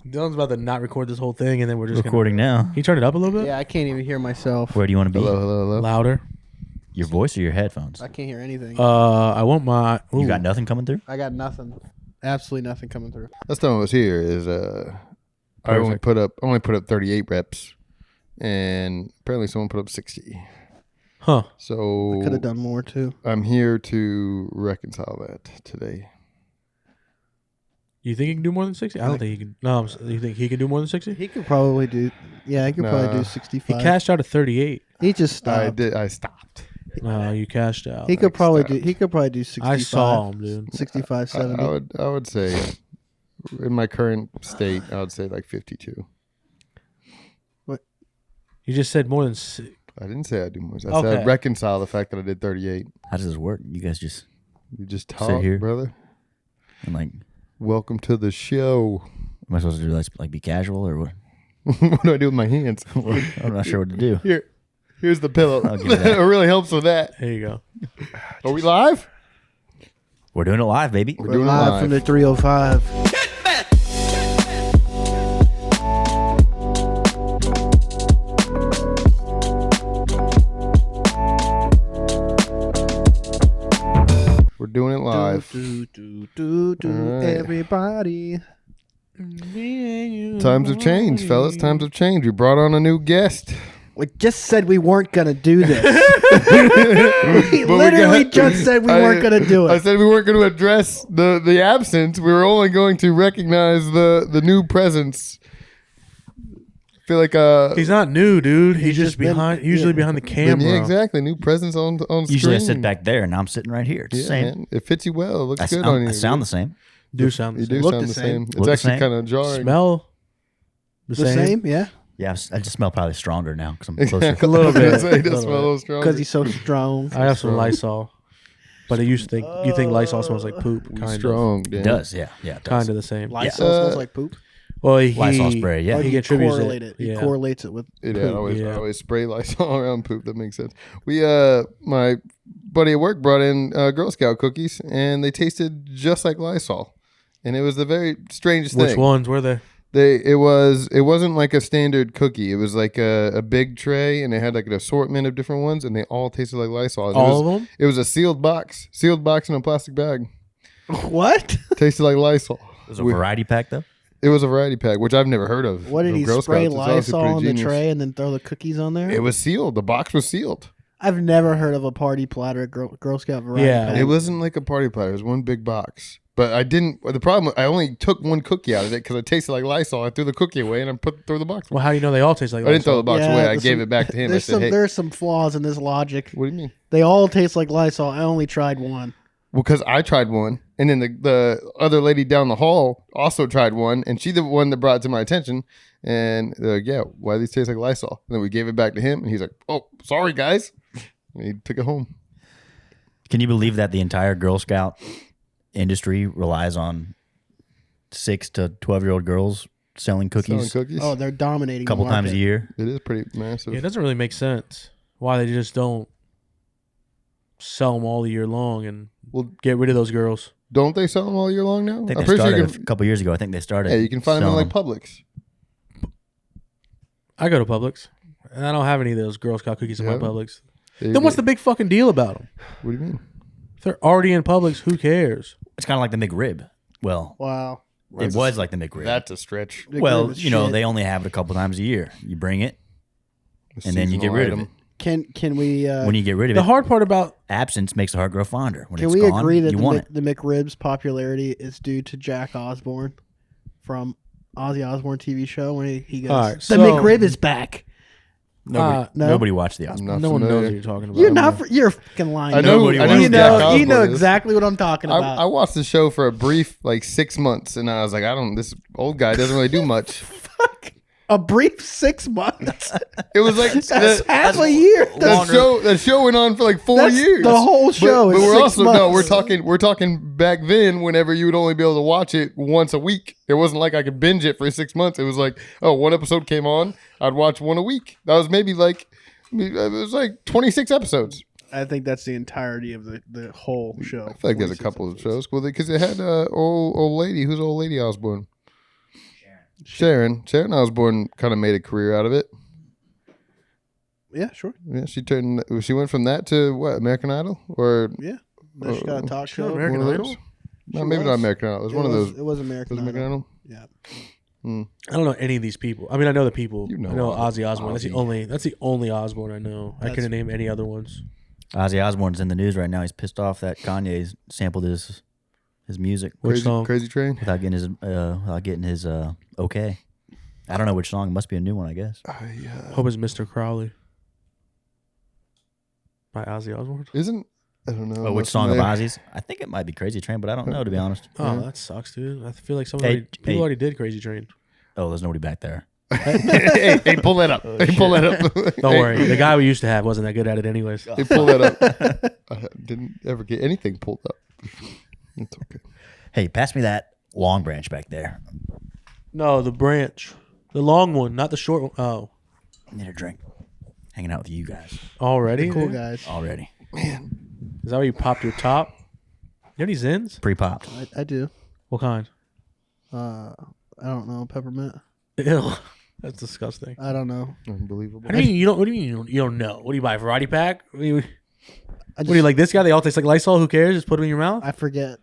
Dylan's about to not record this whole thing, and then we're just recording now. Can you turn it up a little bit? Yeah, I can't even hear myself. Where do you want to be? Hello. Louder. Your voice or your headphones? I can't hear anything. I want my. Ooh. You got nothing coming through? I got nothing. Absolutely nothing coming through. Last time I was here is I only put up 38 reps, and apparently someone put up 60. Huh. So I could have done more too. I'm here to reconcile that today. You think he can do more than 60? I don't think he can. No, you think he can do more than 60? He could probably do. Yeah, he could probably do 65. He cashed out at 38. He just stopped. I stopped. No, you cashed out. He could probably do. He could probably do 65. I saw him, dude. 65, 70. I would say, in my current state, I would say like 52. What? You just said more than 6. I didn't say I'd do more. I said I'd reconcile the fact that I did 38. How does this work? You guys just talk, sit here, brother. And like, welcome to the show. am I supposed to do like be casual or what? What do I do with my hands? I'm not sure what to do. Here's the pillow. I'll give you that. It really helps with that. There you go. Are we live? We're doing it live, baby. We're doing it live live from the 305. We're doing it live. Right. Everybody. Times have changed, fellas. Times have changed. We brought on a new guest. We just said we weren't going to do this. We literally just said we weren't going to do it. I said we weren't going to address the absence. We were only going to recognize the new presence. I feel like He's not new, dude. He's just been- usually behind the camera. yeah, exactly. New presence on screen. Usually I sit back there, and now I'm sitting right here. It's the Yeah, same. man. It fits you well. It looks I good on you. I sound the same. Do sound the You same. do Look sound the the same. same. Look It's the actually same. kind of jarring. Smell the same. Yeah. Yeah, I just smell probably stronger now because I'm Yeah, closer. A little bit. It does smell a Little little stronger. Because he's so strong. I have some Lysol, but you think Lysol smells like poop? We Kind of. strong. It does, yeah. It does. Kind of the same. Lysol smells like poop. Well, Lysol spray, yeah. Or He you contributes correlate it. He Yeah. correlates it with Yeah, poop. I always spray Lysol around poop. That makes sense. We my buddy at work brought in Girl Scout cookies, and they tasted just like Lysol, and it was the very strangest thing. Which ones were they? It wasn't like a standard cookie. It was like a big tray, and it had like an assortment of different ones, and they all tasted like Lysol. And All of them? It was a sealed box in a plastic bag. What? Tasted like Lysol. It was a variety pack, though? It was a variety pack, which I've never heard of. What did of he Girl spray Scouts. It's obviously Lysol pretty on the genius. tray and then throw the cookies on there? It was sealed. The box was sealed. I've never heard of a party platter Girl Scout variety Yeah. pack. It wasn't like a party platter. It was one big box. But I didn't. The problem, I only took one cookie out of it because it tasted like Lysol. I threw the cookie away and I threw the box. Well, how do you know they all taste like I didn't throw the Lysol? box away. I gave it back to him. I There's said, "Hey, there's some flaws in this logic. what do you mean?" They all taste like Lysol. I only tried one. Well, because I tried one, and then the other lady down the hall also tried one, and she the one that brought it to my attention. And they're like, "Yeah, why do these taste like Lysol?" And then we gave it back to him, and he's like, "Oh, sorry, guys." And he took it home. Can you believe that the entire Girl Scout industry relies on 6 to 12-year-old girls selling cookies Selling cookies. Oh, they're dominating a couple the market. times a year? It is pretty massive. Yeah, it doesn't really make sense why they just don't sell them all year long and get rid of those girls. Don't they sell them all year long now? I think I'm they pretty started sure a couple years ago. I think they started. Yeah, you can find them in like selling Publix. I go to Publix, and I don't have any of those Girl Scout cookies in my Yeah. Publix. Then what's the big fucking deal about them? What do you mean? If they're already in Publix, who cares? It's kind of like the McRib. Well, Wow. it was like the McRib. That's a stretch. well, McRib is you know, shit. they only have it a couple times a year. You bring it, A and then you get seasonal rid item. of it. Can we When you get rid of The it, hard part about absence makes the heart grow fonder. When can it's we gone, agree that you want it. the McRib's popularity is due to Jack Osborne from Ozzy Osbourne TV show when he goes, All right, "The so- McRib is back." Nobody, no. nobody watched the I'm Osborne. not no one knows familiar. what you're talking about. You're fucking lying. I know. Nobody I know watches who you Jack know Osborne is. exactly what I'm talking about. I watched the show for a brief 6 months, and I was like, this old guy doesn't really do much. A brief 6 months. It was like That's half a year. that show went on for 4 That's years. the whole show But is we're 6 also months. we're talking back then. Whenever you would only be able to watch it once a week, it wasn't like I could binge it for 6 months. It was like, one episode came on, I'd watch one a week. That was maybe it was 26 episodes. I think that's the entirety of the whole show. I feel like there's a couple of shows. Well, because it had old lady. Who's old lady Osborne? Sharon Osborne kind of made a career out of it. Yeah, sure. Yeah, she went from that to what, American Idol, or Yeah. Then she got a talk show. American one of Idol? those? No, She maybe was. not American Idol. It was one of those. It was American Was it American Idol. Idol? Yeah. I don't know any of these people. I mean, I know the people. You know I know Ozzy. Ozzy Osbourne. That's the only Osbourne I know. I couldn't name any other ones. Ozzy Osbourne's in the news right now. He's pissed off that Kanye sampled his music Which song? Crazy Train. without getting his okay. I don't know which song. It must be a new one, I guess. Hope it's Mr. Crowley by Ozzy Osbourne. I don't know. Oh, which song of Ozzy's? I think it might be Crazy Train, but I don't know, to be honest. Oh, that sucks, dude. I feel like people Hey. already did Crazy Train. Oh, there's nobody back there. hey, pull that up. Hey, pull that up. Don't worry. The guy we used to have wasn't that good at it anyways. Hey, pull that up. I didn't ever get anything pulled up. It's okay. Hey, pass me that long branch back there. No, the branch. The long one, not the short one. Oh. I need a drink. Hanging out with you guys Already? Cool dude? guys. already. Is that where you popped your top? You have any Zins? Pre-popped. I do. What kind? I don't know. Peppermint. Ew. That's disgusting. I don't know. Unbelievable. What do you mean? What do you mean you don't know? What do you buy? A variety pack? What do you I like this guy? They all taste like Lysol. Who cares? Just put them in your mouth. I forget.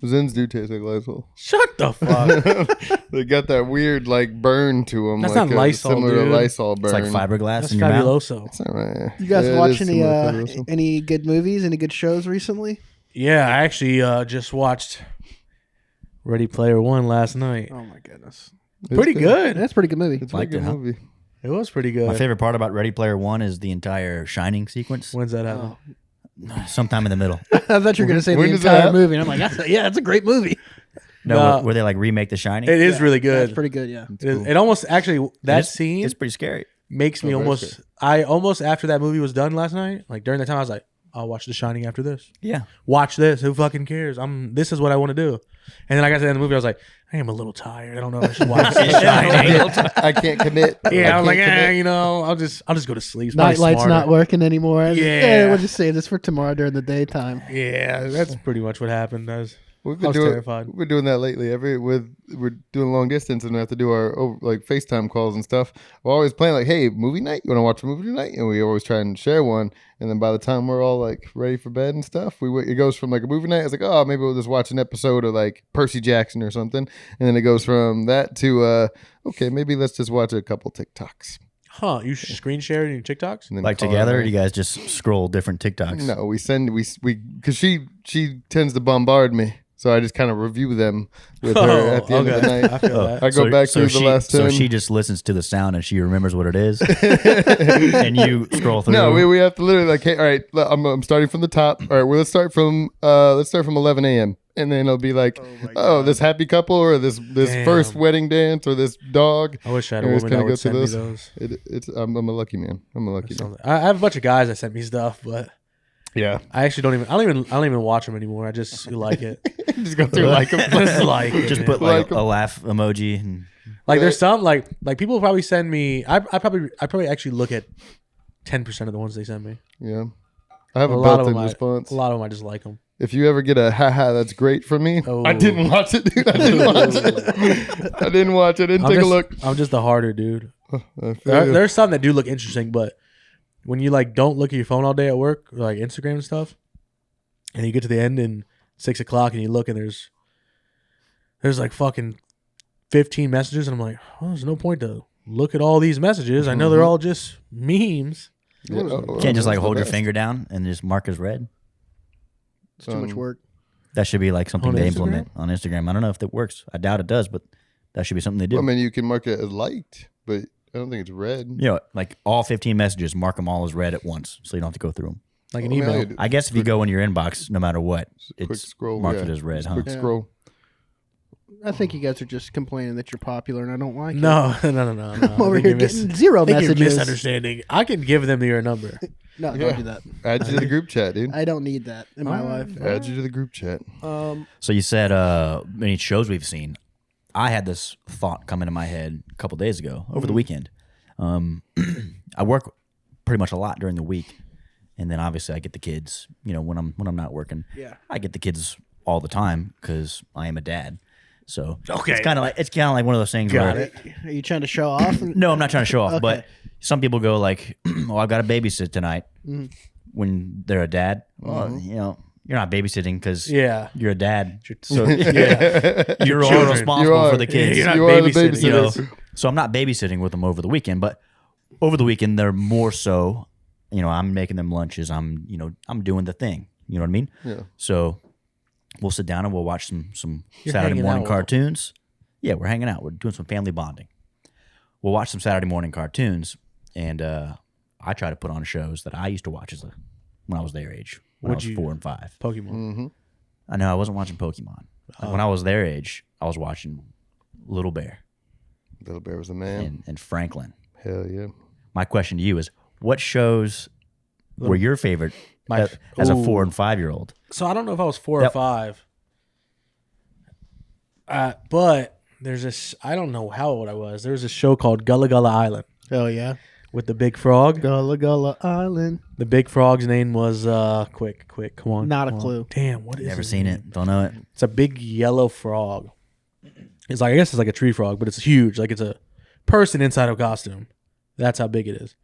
Zins do taste like Lysol. Shut the fuck. They got that weird like burn to them. That's like not Lysol, similar dude. to Lysol burn. It's like fiberglass That's in your mouth. fabuloso. It's all right. You guys Yeah, it watch is similar to Lysol. any good movies? Any good shows recently? Yeah, I actually just watched Ready Player One last night. Oh my goodness, It's Pretty good. that's a pretty good movie. It's a Liked good it, huh? movie. It was pretty good. My favorite part about Ready Player One is the entire Shining sequence. When's that happen? Sometime in the middle. I thought you were going to say When the does that entire happen? movie, and I'm like, that's a great movie. No, No. where they like remake the Shining. It is really That's good. pretty good. Yeah. It almost actually that It's- scene It's pretty scary. makes me Oh, very almost. I almost after that movie was done last night. Like during the time, I was like, I'll watch The Shining after this. Yeah. Watch this. Who fucking cares? This is what I want to do. And then I got to the end of the movie. I was like, I am a little tired. I don't know if I should watch The Shining. I can't commit. Yeah, I was like, can't commit. you know, I'll just go to sleep. It's probably Nightlight's smarter. not working anymore. Yeah. We'll just save this for tomorrow during the daytime. Yeah, that's pretty much what happened. We've I been was doing, terrified. We've been doing that lately. We're doing long distance and we have to do our like FaceTime calls and stuff. We're always playing like, hey, movie night. You want to watch a movie tonight? And we always try and share one. And then by the time we're all like ready for bed and stuff, it goes from like a movie night. It's like, oh, maybe we'll just watch an episode of like Percy Jackson or something. And then it goes from that to okay, maybe let's just watch a couple TikToks. Huh? You screen share in your TikToks? And then Like call it together, a or night. you guys just scroll different TikToks? No, we because she tends to bombard me. So I just kind of review them with her at the end of the night. I feel that. I go back through the she, last 10. So she just listens to the sound and she remembers what it is, and you scroll through. No, we have to literally like, hey, all right, I'm starting from the top. All right, well, let's start from 11 a.m. And then it'll be like, this happy couple or this Damn. first wedding dance or this dog. I wish I had a And we just woman that kinda would go through send me those. those. I'm a lucky man. I'm a lucky man. I have a bunch of guys that sent me stuff, but Yeah. I actually don't even watch them anymore. I just like it. Just go through like them. Just like it. just put Like like a laugh emoji. And Like there's some like people probably send me. I probably actually look at 10% of the ones they send me. Yeah. I have a lot of built-in them, response. a lot of them I just like them. If you ever get a haha, that's great from me. Oh. I didn't watch it, dude. I didn't watch it. I didn't watch it. I didn't take a look. I'm just a harder dude. I feel you. There's some that do look interesting, but when you like don't look at your phone all day at work, or like Instagram and stuff, and you get to the end and 6 o'clock and you look and there's like fucking 15 messages and I'm like, oh, there's no point to look at all these messages. I know they're all just memes. Yeah. you can't just like That's hold the your best. finger down and just mark as red. It's too much work. That should be like something On they Instagram? implement on Instagram. I don't know if that works. I doubt it does, but that should be something they do. I mean, you can mark it as liked, but I don't think it's red. You know, like all 15 messages, mark them all as red at once, so you don't have to go through them. Like an I mean, email. I do- I guess if you go in your inbox, no matter what, quick it's scroll, marked yeah. it as red, Just huh? Quick Yeah. scroll. I think you guys are just complaining that you're popular and I don't like it. No. I'm over I here think you're getting zero I think you're messages. misunderstanding. I can give them your number. No, Yeah. don't do that. Add you to the group chat, dude. I don't need that in my life. Add you to the group chat. So you said many shows we've seen. I had this thought come into my head a couple days ago over the weekend. I work pretty much a lot during the week, and then obviously I get the kids. You know, when I'm not working, Yeah. I get the kids all the time because I am a dad. So Okay. it's kind of like one of those things Got where it. Are you trying to show off? no, I'm not trying to show off, Okay. but some people go like, "Oh, I've got to babysit tonight." Mm-hmm. When they're a dad, well, you know, you're not babysitting because Yeah. you're a dad. So yeah. You're all children. responsible for the kids. You're not You are the babysitting. You know, babysitter. so I'm not babysitting with them over the weekend, but over the weekend they're more so. You know, I'm making them lunches. I'm doing the thing. You know what I mean? Yeah. So we'll sit down and we'll watch some You're Saturday hanging morning out with 'em. cartoons. Yeah, we're hanging out. We're doing some family bonding. We'll watch some Saturday morning cartoons, and I try to put on shows that I used to watch when I was their age, when I What'd was you- 4 and 5. Pokemon. I know I wasn't watching Pokemon. Like, when I was their age, I was watching Little Bear Little Bear was the man. and Franklin. Hell yeah. My question to you is, what shows were your favorite as a 4 and 5-year-old? So I don't know if I was 4 or Yep. 5. But there's this. I don't know how old I was. There was this show called Gullah Gullah Island Hell yeah. with the big frog. Gullah Gullah Island. The big frog's name was quick. Come on. Not a come on. clue. Damn, what is Never his seen name? it. Don't know it. It's a big yellow frog. It's like, I guess it's like a tree frog, but it's huge. Like it's a person inside of a costume. That's how big it is.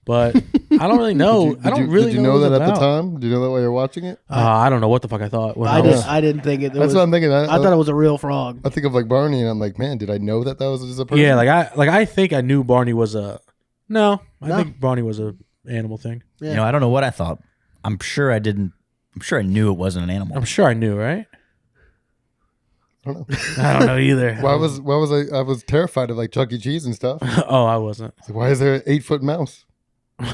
But I don't really know. I don't really Did you know know what that it's at the about. time? Did you know that while you're watching it? I don't know what the fuck I thought when I, I was. didn't think it. That's what I'm thinking. I thought it was a real frog. I think of like Barney, and I'm like, man, did I know that was just a person? Yeah, I think I knew Barney was a. No, I No. think Barney was a animal thing. Yeah. You know, I don't know what I thought. I'm sure I didn't. I'm sure I knew it wasn't an animal. I'm sure I knew, right? I don't know. I don't know either. Why was I was terrified of like Chuck E. Cheese and stuff. Oh, I wasn't. Like, why is there an 8-foot mouse?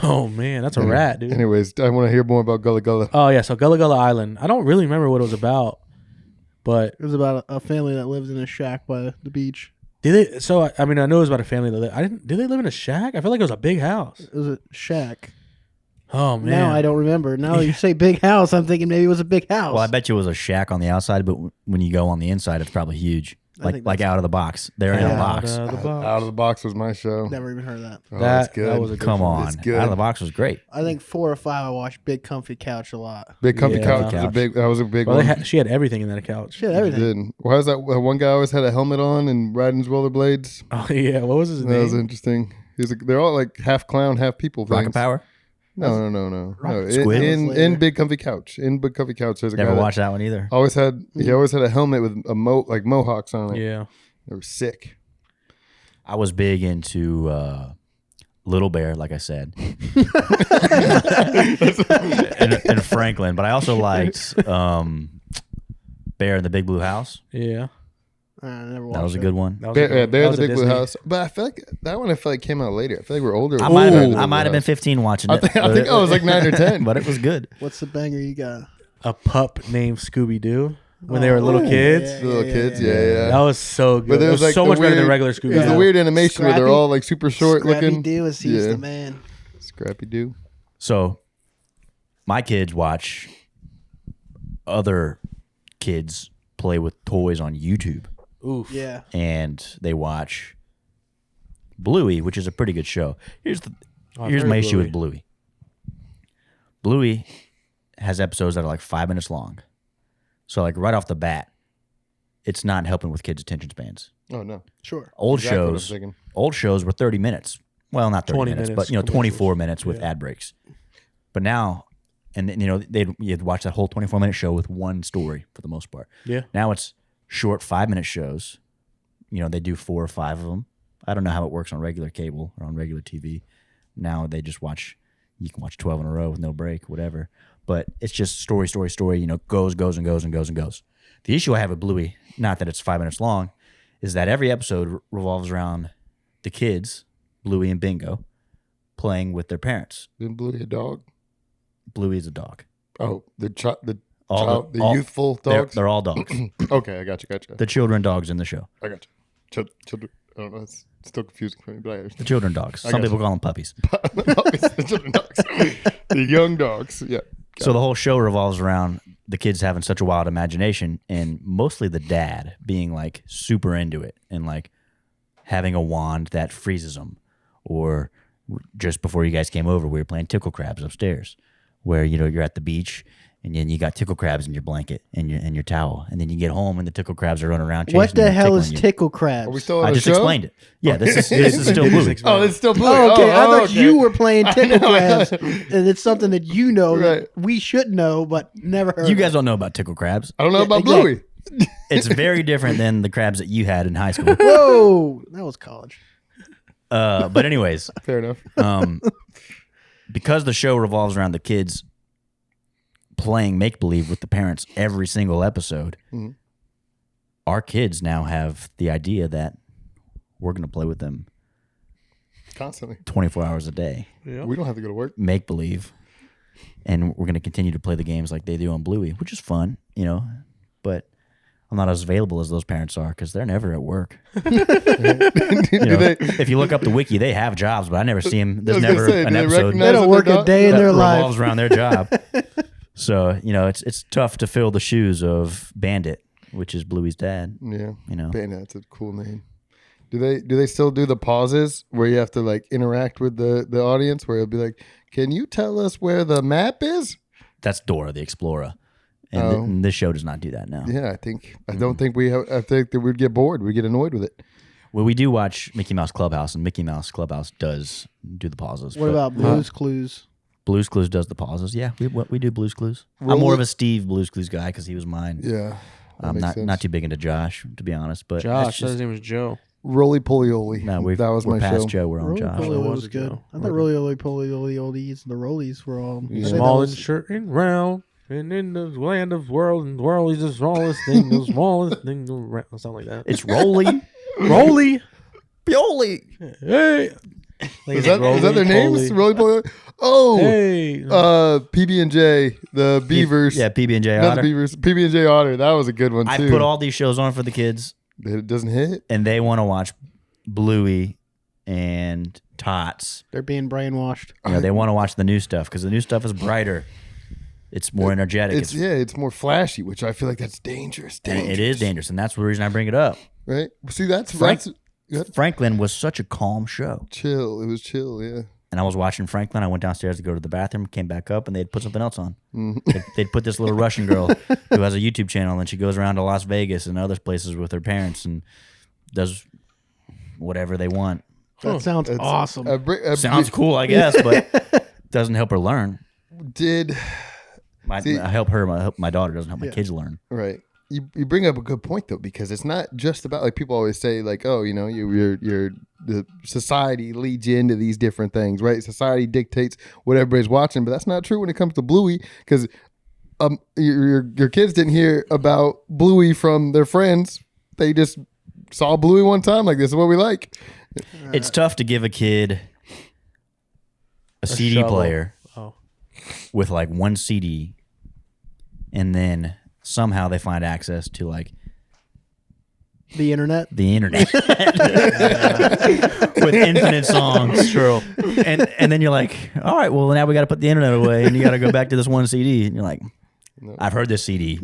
Oh man, that's a rat, dude. Anyways, I want to hear more about Gullah Gullah. Oh yeah, so Gullah Gullah Island. I don't really remember what it was about, but It was about a family that lives in a shack by the beach. did they? So I mean, I know it was about a family that I didn't. Did they live in a shack? I feel like it was a big house. It was a shack. Oh man, Now I don't remember. Now you say big house, I'm thinking maybe it was a big house. Well, I bet you it was a shack on the outside, but when you go on the inside, it's probably huge. think Like out of the box. They're in a Yeah. box. Out of the box. Out of the Box was my show. Never even heard of that. Oh, that's good. That was a good Come show. on. It's good. Out of the box was great. I think 4 or 5 I watched Big Comfy Couch a lot. Big Comfy Yeah. Couch was a Couch. big. That was a big Well, one. she had everything in that couch. Shit, everything. Did. Why is that? One guy always had a helmet on and riding his rollerblades. Oh yeah, what was his That was name? interesting. They're all like half clown, half people. Rocket things. Power. No. Squid? In Big Comfy Couch. In Big Comfy Couch, there's a Never guy that watched that one either. always had. He always had a helmet with a mohawks on it. Yeah. They were sick. I was big into Little Bear, like I said, and Franklin, but I also liked Bear in the Big Blue House. Yeah. I never watched That was a it. good one. That was Bear, a good- Bear that in was the a Big Blue Disney. House. But I feel like that one came out later. I feel like we're older. I might Ooh. have been 15 watching I it. think I was like 9 or 10. but it was good. What's the banger you got? A pup named Scooby Doo when they were little Oh, kids. yeah, The little kids, yeah. That was so good. But there It was was like so the much better than weird- regular It Scooby was Doo. the weird animation where they're Scrappy- all like super short Scrappy looking. Doo is he's Yeah. the man. Scrappy Doo. So my kids watch other kids play with toys on YouTube, Oof. Yeah. and they watch Bluey, which is a pretty good show. Here's I've my heard issue Bluey. with Bluey. Bluey has episodes that are like 5 minutes long. So like right off the bat, it's not helping with kids' attention spans. Oh no. Sure. Old Exactly what I'm shows, thinking. old shows were 30 minutes. Well, not 30 20 minutes, minutes but 24 minutes with Yeah. ad breaks. But now, and then, you'd watch that whole 24-minute show with one story for the most part. Yeah. Now it's short 5-minute shows. They do 4 or 5 of them. I don't know how it works on regular cable or on regular TV. Now they just watch. You can watch 12 in a row with no break, whatever. But it's just story. Goes and goes. The issue I have with Bluey, not that it's 5 minutes long, is that every episode revolves around the kids, Bluey and Bingo, playing with their parents. Isn't Bluey a dog? Bluey is a dog. Oh, the All youthful They're, dogs. they're all dogs. Okay, I got you. The children dogs in the show. I got you. Children. I don't know. It's still confusing for me, but I The understand. children dogs. Some got people you. call them puppies. The children dogs. The young dogs. Yeah. So the whole show revolves around the kids having such a wild imagination, and mostly the dad being like super into it and like having a wand that freezes them. Or just before you guys came over, we were playing tickle crabs upstairs, where you're at the beach And then you got tickle crabs in your blanket and your towel, and then you get home and the tickle crabs are running around. Chasing What the you and hell is tickling you. tickle crabs? Are we still on I the just show? explained it. Yeah, this is still Bluey. Oh, it's still blue. Oh, okay. I thought okay. you were playing tickle crabs, and it's something that you know Right. that we should know, but never heard. You of. guys don't know about tickle crabs. I don't know Yeah, about exactly. Bluey. It's very different than the crabs that you had in high school. Whoa, that was college. But anyways, Fair enough. because the show revolves around the kids playing make believe with the parents every single episode, our kids now have the idea that we're going to play with them Constantly. 24 hours a day, We don't have to go to work. make believe, and we're going to continue to play the games like they do on Bluey, which is fun, but I'm not as available as those parents are because they're never at work. If you look up the wiki, they have jobs, but I never see them. There's I was gonna never say, an do they episode recognize They don't work a day in that their revolves life. around their job. So it's tough to fill the shoes of Bandit, which is Bluey's dad. Yeah. You know. Bandit's a cool name. Do they still do the pauses where you have to like interact with the audience where it'll be like, can you tell us where the map is? That's Dora the Explorer, and and this show does not do that now. Yeah, I don't think we have. I think that we'd get bored. We'd get annoyed with it. Well, we do watch Mickey Mouse Clubhouse, and Mickey Mouse Clubhouse does do the pauses. What but about Blue's Clues? Blue's Clues does the pauses? Yeah, we do Blue's Clues. I'm more of a Steve Blue's Clues guy because he was mine. Yeah. I'm not too big into Josh, to be honest. But Josh, that's just, his name was Joe. Roly Poly Oly. no, that was we're my past show. Joe. We're on Roly Josh. Poly It was was good. Joe. I thought Roly Poly Oldies and the Rollies were all Yeah. I said Small that and short and round, and in the land of world, and world is the smallest thing, the smallest thing around. Something like that. It's Rolly. Rolly. Pioli. Hey. Is that their names? Roly Poly. Oh, Hey. PB and J, the Beavers. Yeah, PB&J Not the Otter. Beavers. PB and J Otter. That was a good one I too. put all these shows on for the kids, It doesn't hit. and they want to watch Bluey and Tots. they're being brainwashed. They want to watch the new stuff because the new stuff is brighter. It's more energetic. It's more flashy, which I feel like that's dangerous. And it is dangerous, and that's the reason I bring it up. right? See, that's Frank- that's Franklin was such a calm show. chill. It was chill. Yeah. And I was watching Franklin. I went downstairs to go to the bathroom, came back up, and they'd put something else on. They'd put this little Russian girl who has a YouTube channel, and she goes around to Las Vegas and other places with her parents and does whatever they want. That sounds awesome. Sounds cool, I guess, but doesn't help her learn. Did I help her. My daughter doesn't help my kids learn. right. You bring up a good point though, because it's not just about like people always say like, oh, you're the society leads you into these different things, right? Society dictates what everybody's watching, but that's not true when it comes to Bluey, because your kids didn't hear about Bluey from their friends. They just saw Bluey one time, like this is what we like. It's tough to give a kid a CD shovel. player Oh. with like one CD, and then somehow they find access to like The internet. the internet with infinite songs. True. And then you're like, all right, well now we got to put the internet away, and you got to go back to this one CD, and you're like, I've heard this CD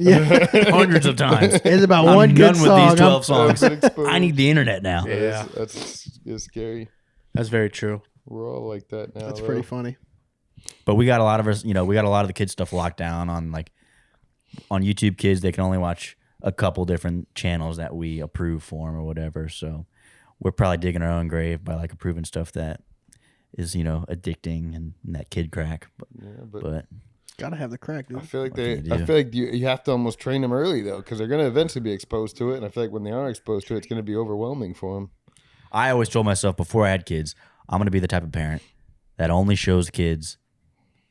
hundreds of times. It's about I'm one good done with song. these 12 songs. Exposed. I need the internet now. Yeah. That's scary. That's very true. We're all like that now. That's though. pretty funny. But we got a lot of us, we got a lot of the kids stuff locked down on YouTube Kids. They can only watch a couple different channels that we approve for them or whatever. So we're probably digging our own grave by like approving stuff that is, addicting and that kid crack. But Gotta have the crack, dude. I feel like can you I do? feel like you have to almost train them early though, because they're going to eventually be exposed to it, and I feel like when they are exposed to it, it's going to be overwhelming for them. I always told myself before I had kids, I'm going to be the type of parent that only shows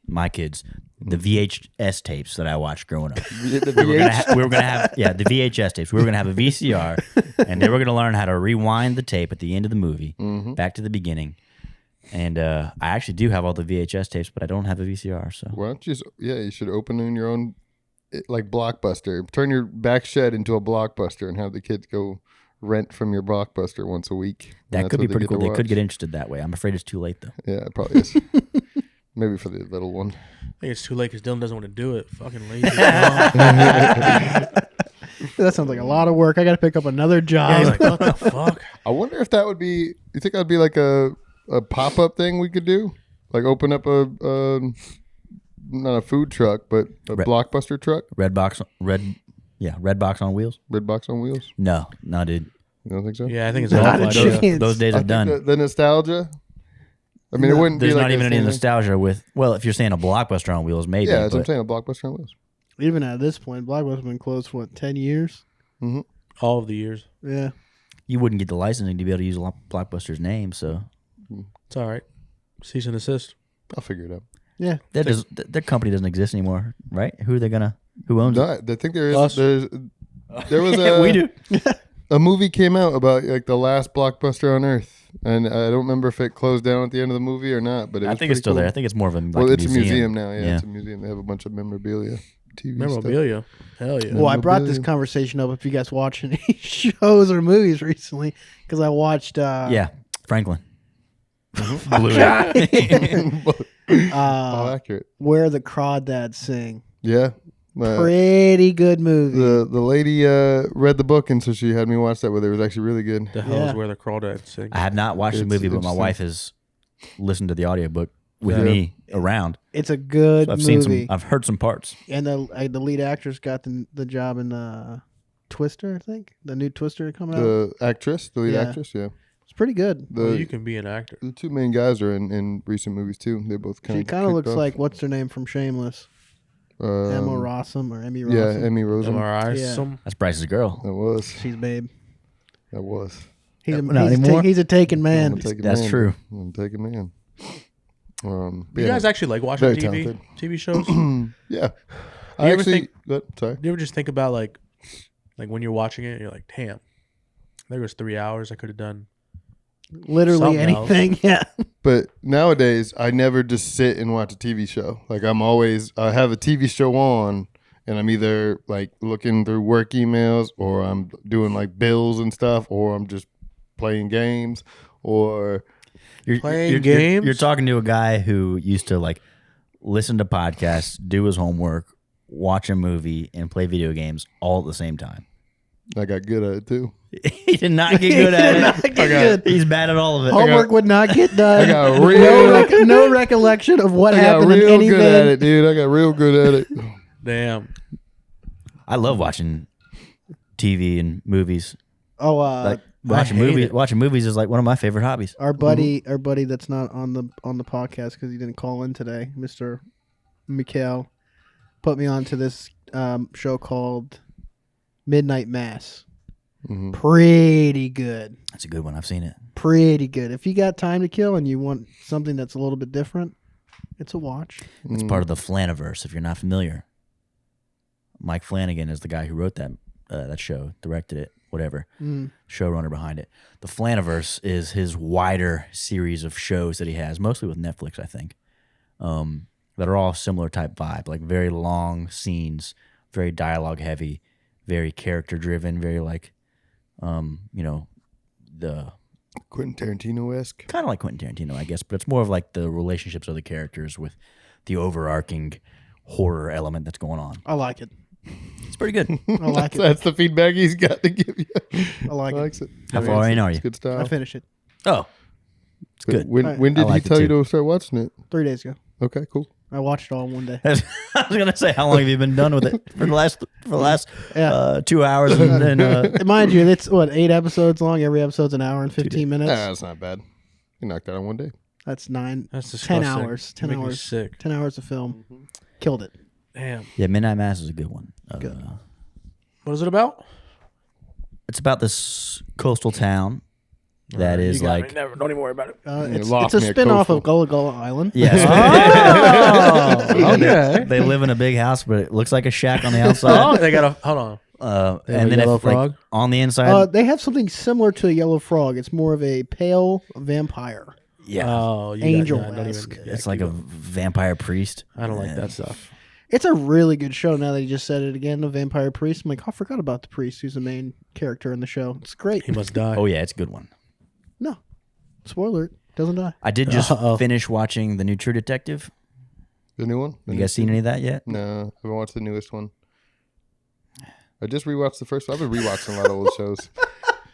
my kids, the VHS tapes that I watched growing up. We were gonna have the VHS tapes. We were gonna have a VCR, and they were gonna learn how to rewind the tape at the end of the movie back to the beginning. And I actually do have all the VHS tapes, but I don't have a VCR. So Why don't you you should open in your own like Blockbuster. Turn your back shed into a Blockbuster and have the kids go rent from your Blockbuster once a week. And that that's could be what pretty get to cool. They could watch. get interested that way. I'm afraid it's too late though. Yeah, it probably is. Maybe for the little one. I think it's too late because Dylan doesn't want to do it. Fucking lazy. That sounds like a lot of work. I got to pick up another job. He's like, what the fuck? I wonder if that would be. You think that'd be like a pop up thing we could do? Like open up a not a food truck, but a Blockbuster truck. Red box on wheels. Red box on wheels. No, dude. You don't think so? Yeah, I think it's Not all a flash. chance. Those days I are think done. the nostalgia. I mean, it wouldn't There's be like not even the any same- nostalgia with. Well, if you're saying a Blockbuster on wheels, maybe. Yeah, that's what I'm but saying. A Blockbuster on wheels. Even at this point, Blockbuster's been closed for 10 years. All of the years. Yeah. you wouldn't get the licensing to be able to use Blockbuster's name, so It's all right. Cease and desist. I'll figure it out. Yeah. their company doesn't exist anymore, right? Who owns No, it? I think there is. Us. There was a. We do. A movie came out about like the last blockbuster on Earth, and I don't remember if it closed down at the end of the movie or not. But I think it's still there. I think it's more of a well, it's a museum now. Yeah, Yeah. it's a museum. They have a bunch of memorabilia, TV Memorabilia. Hell yeah. Well, I brought this conversation up if you guys watch any shows or movies recently, because I watched Yeah, Franklin. stuff. All accurate. Where the Crawdads Sing. Yeah. Pretty good movie. The lady read the book, and so she had me watch that with her. It was actually really good. The hell Yeah. is where the crawdads sing? I have not watched the It's movie, but my interesting. wife has listened to the audiobook with Yeah. me around. It's a good So I've movie. seen I've heard some parts. And the lead actress got the job in Twister, I think. The new Twister coming out. The actress, the lead Yeah. actress, yeah. It's pretty good. Well, The you can be an actor. the two main guys are in recent movies too. They both kind She of kind of looks like, what's her name from Shameless? Emma Rossum or Emmy Rossum. Yeah, Emmy Rossum. MRI. Yeah. Some. That's Bryce's girl. That was. She's babe. That was. Not anymore? He's a taken I'm man. gonna take a That's man. true. I'm taking man. You yeah. guys actually like watching Very TV talented. TV shows? Yeah. you I ever actually. Sorry. Do you ever just think about like when you're watching it, you're like, damn, there was 3 hours I could have done. Literally Something else. anything. Yeah. But nowadays, I never just sit and watch a TV show. Like I have a TV show on, and I'm either like looking through work emails, or I'm doing like bills and stuff, or I'm just playing games, or Playing games? You're talking to a guy who used to like listen to podcasts, do his homework, watch a movie, and play video games all at the same time. I got good at it too. He did not get good at it. Good. He's bad at all of it. Homework would not get done. I got real. no recollection of what I got happened in real anything. good at it, dude. I got real good at it. Damn. I love watching TV and movies. Oh, Like I hate it. watching movies is like one of my favorite hobbies. our buddy that's not on the podcast because he didn't call in today, Mr. Mikhail, put me onto this show called Midnight Mass. Mhm. Pretty good. That's a good one. I've seen it. Pretty good. If you got time to kill and you want something that's a little bit different, it's a watch. It's part of the Flaniverse. If you're not familiar, Mike Flanagan is the guy who wrote that show, directed it, whatever, showrunner behind it. The Flaniverse is his wider series of shows that he has, mostly with Netflix, I think, that are all similar type vibe, like very long scenes, very dialogue heavy, very character driven, very like, the Quentin Tarantino-esque. kind of like Quentin Tarantino, I guess, but it's more of like the relationships of the characters with the overarching horror element that's going on. I like it. It's pretty good. I like it. That's the feedback he's got to give you. I like He it. likes it. How far in are you? It's good I style. finished it Oh, it's good. When did I like he it tell you too. to start watching it? 3 days ago. Okay, cool. I watched it all in one day. I was gonna say, how long have you been done with it? For the last Yeah. 2 hours and Mind you, it's 8 episodes long. Every episode's an hour and 15 minutes. That's not bad. You knocked that out in one day. That's 9. That's 10 disgusting. hours. 10 Make me hours. sick. 10 hours of film. Killed it. Damn. yeah, Midnight Mass is a good one. Good. What is it about? It's about this coastal town that is You got me. like Never. Don't even worry about it. It's lost a me at spin-off Coastal. of Gullah Gullah Island. yes, Oh, okay. they live in a big house, but it looks like a shack on the outside. Oh, they got a hold on. They have And a then yellow if, like, frog? on the inside, They have something similar to a yellow frog. It's more of a pale vampire. yeah, Oh, you Angel-esque. Got, yeah, it's like a vampire priest. I don't like Yeah. that stuff. It's a really good show. Now that you just said it again, the vampire priest. I'm like, I forgot about the priest, who's the main character in the show. It's great. He must die. Oh yeah, it's a good one. No, spoiler alert, doesn't die. I did just Uh-oh. finish watching the new True Detective. The new one? You guys seen any of that yet? No, I haven't watched the newest one. I just rewatched the first one. I've been rewatching a lot of old shows.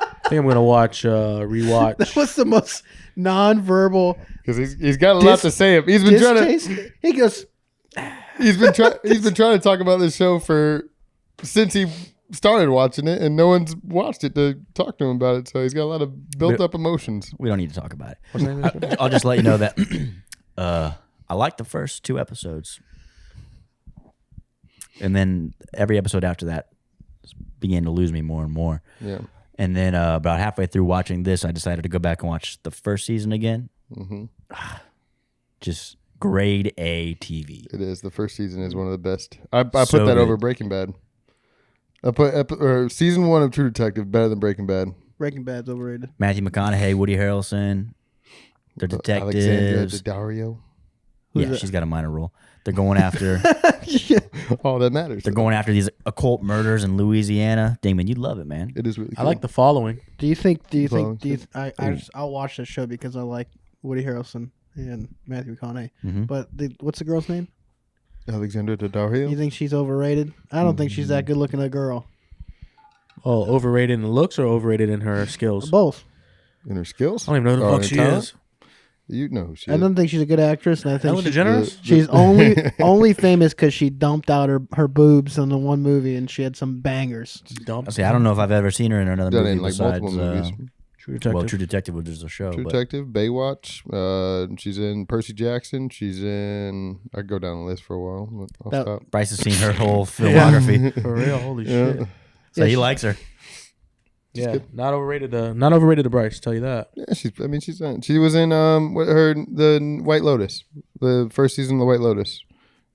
I think I'm gonna watch rewatch. That was the most non-verbal Because he's got a lot to say. He's been trying to. distaste. He goes, He's been trying to talk about this show since he started watching it, and no one's watched it to talk to him about it. So he's got a lot of built up emotions. We don't need to talk about it. What's the name of the show? I'll just let you know that I liked the first 2 episodes, and then every episode after that began to lose me more and more. Yeah. And then about halfway through watching this, I decided to go back and watch the first season again. Mm-hmm. Just grade A TV. It is. The first season is one of the best. I put So that good. over Breaking Bad. I put season 1 of True Detective better than Breaking Bad. Breaking Bad's overrated. Matthew McConaughey, Woody Harrelson, they're Alexandra detectives. Daddario. Who's Yeah, that? she's got a minor role. They're going after All that matters. they're going after these occult murders in Louisiana. Dingman, you'd love it, man. It is really. I Cool. like The Following. I'll watch this show because I like Woody Harrelson and Matthew McConaughey. Mhm. But what's the girl's name? Alexandra You Daddario. think she's overrated? I don't think she's that good looking a girl. Oh, overrated in looks or overrated in her skills? Both. In her skills. I don't even know who the Or fuck in she talent? is. You know who she I is. don't think she's a good actress, and I think Ellen she's, DeGeneres? she's only famous because she dumped out her boobs in the one movie, and she had some bangers. Dumb. See, I don't know if I've ever seen her in another Done movie in like besides multiple movies. True Detective. well, True Detective, which is a show. True but Detective, Baywatch. She's in Percy Jackson. She's in. I could go down the list for a while. But I'll That- stop. Bryce has seen her whole filmography, For real, holy Yeah. shit. so he likes her. Yeah, not overrated. Not overrated to Bryce. Tell you that. Yeah, she was in the White Lotus, the first season of the White Lotus.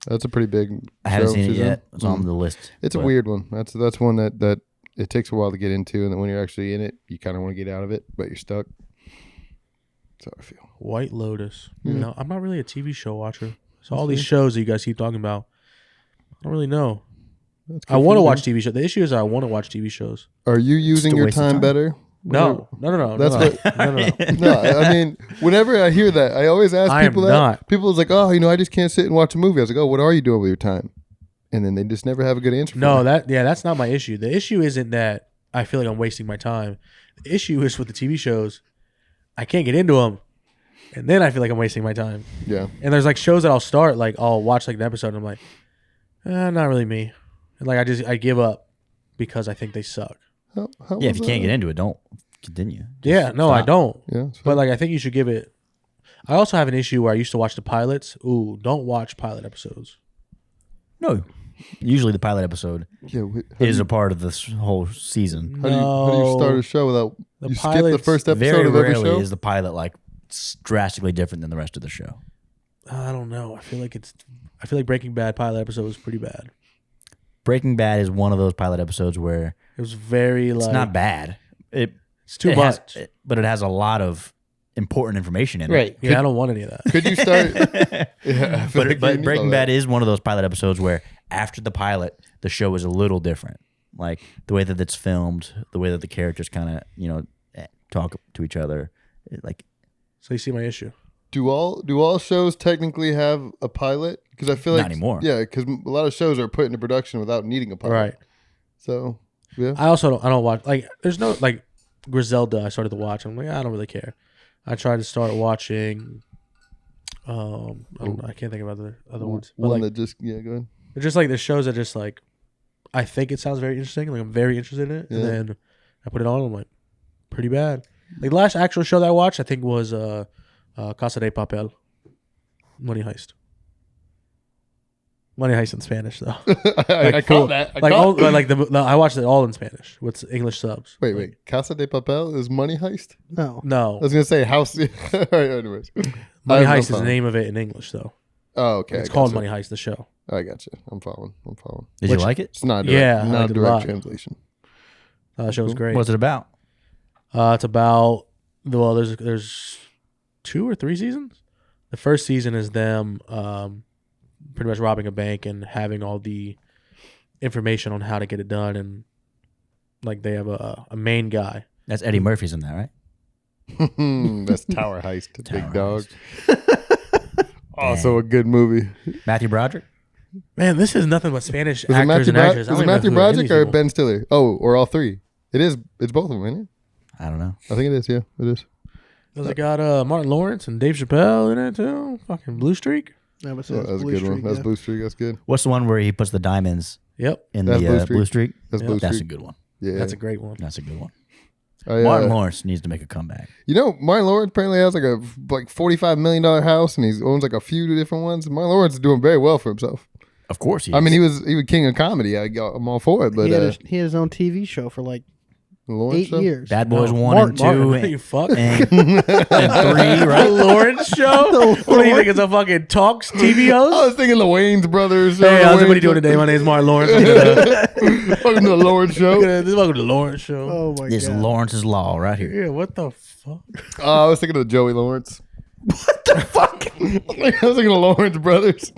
That's a pretty big. I haven't show seen it she's in. yet. It's on the list. It's a but weird one. That's one that it takes a while to get into, and then when you're actually in it, you kind of want to get out of it, but you're stuck. That's how I feel. White Lotus. Hmm. No, I'm not really a TV show watcher. So all these shows that you guys keep talking about, I don't really know. That's I want to confusing. watch TV shows. The issue is I want to watch TV shows. Are you using a your waste of time time. better? No. That's no. what- No. No, I mean, whenever I hear that, I always ask I am people that. not. People is like, oh, I just can't sit and watch a movie. I was like, oh, what are you doing with your time? And then they just never have a good answer. No, for me. that's not my issue. The issue isn't that I feel like I'm wasting my time. The issue is with the TV shows, I can't get into them, and then I feel like I'm wasting my time. Yeah. And there's like shows that I'll start, like I'll watch like an episode, and I'm like, not really me. And like I give up because I think they suck. How Yeah, if was you can't that? get into it, don't continue. Yeah, no, I stop. don't. Yeah. it's But fine. like I think you should give it. I also have an issue where I used to watch the pilots. Ooh, don't watch pilot episodes. No, usually the pilot episode Yeah, how is do a part of this whole season. how do you start a show without The you skip the pilots- first episode Very of every rarely show? is the pilot like drastically different than the rest of the show. I don't know. I feel like Breaking Bad pilot episode was pretty bad. Breaking Bad is one of those pilot episodes where It was very it's like not bad. it's too it much. but it has a lot of important information in it. Yeah, I don't want any of that. Could you start? Yeah, I feel like you But need Breaking all Bad that. is one of those pilot episodes where after the pilot, the show is a little different. Like the way that it's filmed, the way that the characters kind of talk to each other. Like So you see my issue. Do all shows technically have a pilot? Because I feel like Not anymore. Yeah, because a lot of shows are put into production without needing a pilot. Right. So yeah, I don't watch like there's no like Griselda I started to watch. I'm like, I don't really care. I tried to start watching I don't know, I can't think of other ones. But one like that just go ahead. it's just like the shows that just like I think it sounds very interesting. Like I'm very interested in it. Yeah. And then I put it on, I'm like, pretty bad. Like the last actual show that I watched I think was Casa de Papel. Money Heist. Money Heist in Spanish though. I full- caught that. I watched it all in Spanish with English subs. Wait. Casa de Papel is Money Heist? No. No, I was gonna say House. All right, anyways. Money I have no Heist is the phone. name of it in English though. Oh, okay. It's I called gotcha. Money Heist, the show. I got you. I'm following. did Which- you like it? It's not Yeah, I direct, not liked it a direct lot. translation. The show was great. What's it about? It's about there's 2 or 3 seasons. The first season is them pretty much robbing a bank and having all the information on how to get it done, and like they have a main guy. That's Eddie Murphy's in that, right? That's Tower Heist, Tower Big Dog. Also a good movie. Matthew Broderick? Man, this is nothing but Spanish Is it actors Matthew, and actors. I is don't it even know Matthew who any of Broderick these or people- Ben Stiller? Oh, or all three? It is. It's both of them, isn't it? I don't know. I think it is. Yeah, it is. Does it got Martin Lawrence and Dave Chappelle in it too? Fucking Blue Streak. That was That was a good one. That's Blue Streak. That's good. What's the one where he puts the diamonds Yep. in That's the Blue Streak. Blue Streak? That's Yeah. Blue That's a Streak. good one. Yeah, That's a great one. That's a good one. I, Martin Lawrence needs to make a comeback. You know, Martin Lawrence apparently has like a $45 million house, and he owns like a few different ones. Martin Lawrence is doing very well for himself. Of course he is. I mean, he was king of comedy. I'm all for it, but he had his own TV show for like the Lawrence 8 show? years. Bad Boys No, 1 and 2 Martin, you fuck. and 3, The right? Lawrence show? What do you think? It's a fucking talks TV I host? was thinking the Wayans brothers. Hey, how's everybody doing today? My name is Martin Lawrence. Welcome to the Lawrence show. Welcome to the Lawrence show. Oh my This is god. Lawrence's Law right here. Yeah, what the fuck? I was thinking of Joey Lawrence. What the fuck? I was thinking of Lawrence brothers.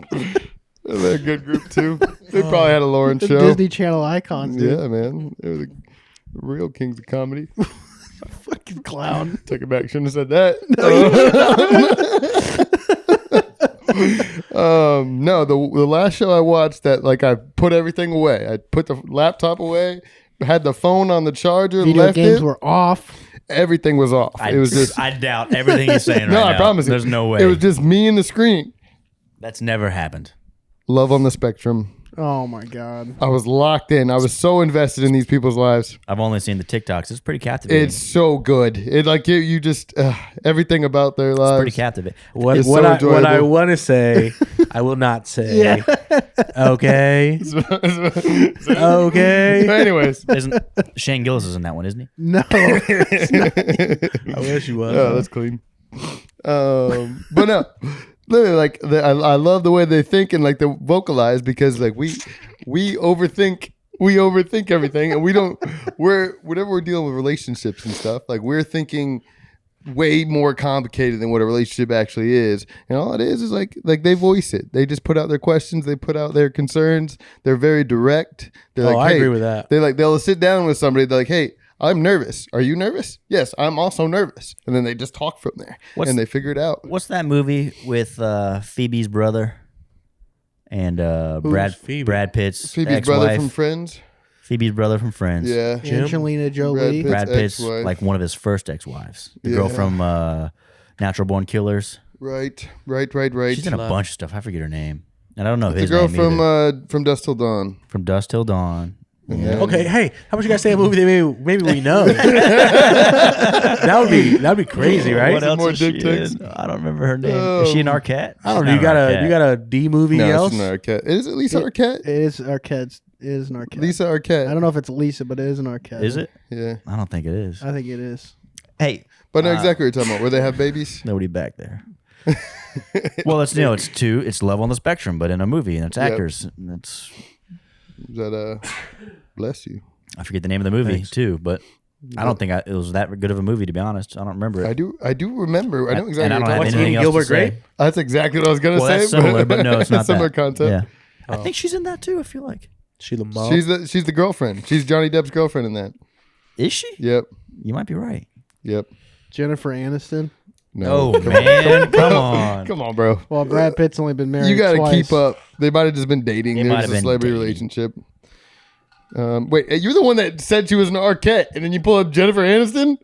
They're a good group too. They probably had a Lawrence The show. Disney Channel icons, dude. Yeah, man. They were the real kings of comedy. Fucking clown. Take it back. Shouldn't have said that. No, the last show I watched that like I put everything away. I put the laptop away, had the phone on the charger, Video left games it. were off. Everything was off. It was just I doubt everything he's saying right no. now. I promise you. There's no way. It was just me and the screen. That's never happened. Love on the Spectrum. Oh my god. I was locked in. I was so invested in these people's lives. I've only seen the TikToks. It's pretty captivating. It's so good. It like you just everything about their lives. pretty captivating. What, It's what, so I, what I enjoyable. want to say, I will not say. Yeah. Okay. Okay. Anyways, Isn't Shane Gillis is in that one, isn't he? No. I wish you was. oh, that's clean. But no, literally, like I love the way they think and like they vocalize because like we overthink everything and whenever we're dealing with relationships and stuff, like we're thinking way more complicated than what a relationship actually is. And all it is like they voice it. They just put out their questions, they put out their concerns. They're very direct. They're Oh, like, I hey, agree with that. they'll sit down with somebody, they're like, hey, I'm nervous. Are you nervous? Yes, I'm also nervous. And then they just talk from there. What's- and they figure it out. What's that movie with Phoebe's brother and Phoebe? Brad Pitt's Phoebe's ex-wife? brother from Friends. Phoebe's brother from Friends. Yeah. Jim? Angelina Jolie. Brad Brad Pitt's ex-wife. like one of his first ex-wives. The girl Yeah. from Natural Born Killers. Right. She's in a bunch of stuff. I forget her name. And I don't know The his girl name either. from Dusk Till Dawn. From Dusk Till Dawn. Yeah. Okay, hey, how much you guys say a movie that maybe we know? that'd be crazy, right? What else more is she dick pics? in? I don't remember her name. Is she an Arquette? I don't She's know. You not an got Arquette. a D movie No, else? it's an Arquette. Is it Lisa Arquette? It is Arquette. It is an Arquette. Lisa Arquette. I don't know if it's Lisa, but it is an Arquette. Is it? Yeah. I don't think it is. I think it is. Hey, But no, exactly what you're talking about. Where they have babies. nobody back there. Well, it's it's love on the spectrum, but in a movie, and it's Yep. actors. And it's Is that bless you. I forget the name of the movie Thanks. too, but I don't think it was that good of a movie, to be honest. I don't remember I it. do remember. I know exactly And I what don't you're have talking What's anything Eating else Gilbert to say. Grape? about. That's exactly what I was gonna Well, say. that's similar, but no, it's not similar that. concept. Yeah, I Oh. think she's in that too. I feel like Sheila Mom. She's the girlfriend. She's Johnny Depp's girlfriend in that. is she? Yep. You might be right. Yep. Jennifer Aniston. No. Oh man, come on. Come on, bro. Well, Brad Pitt's only been married You got to twice. keep up. They might have just been dating. They There might was have a been celebrity dating. relationship. Wait, you're the one that said she was an Arquette, and then you pull up Jennifer Aniston?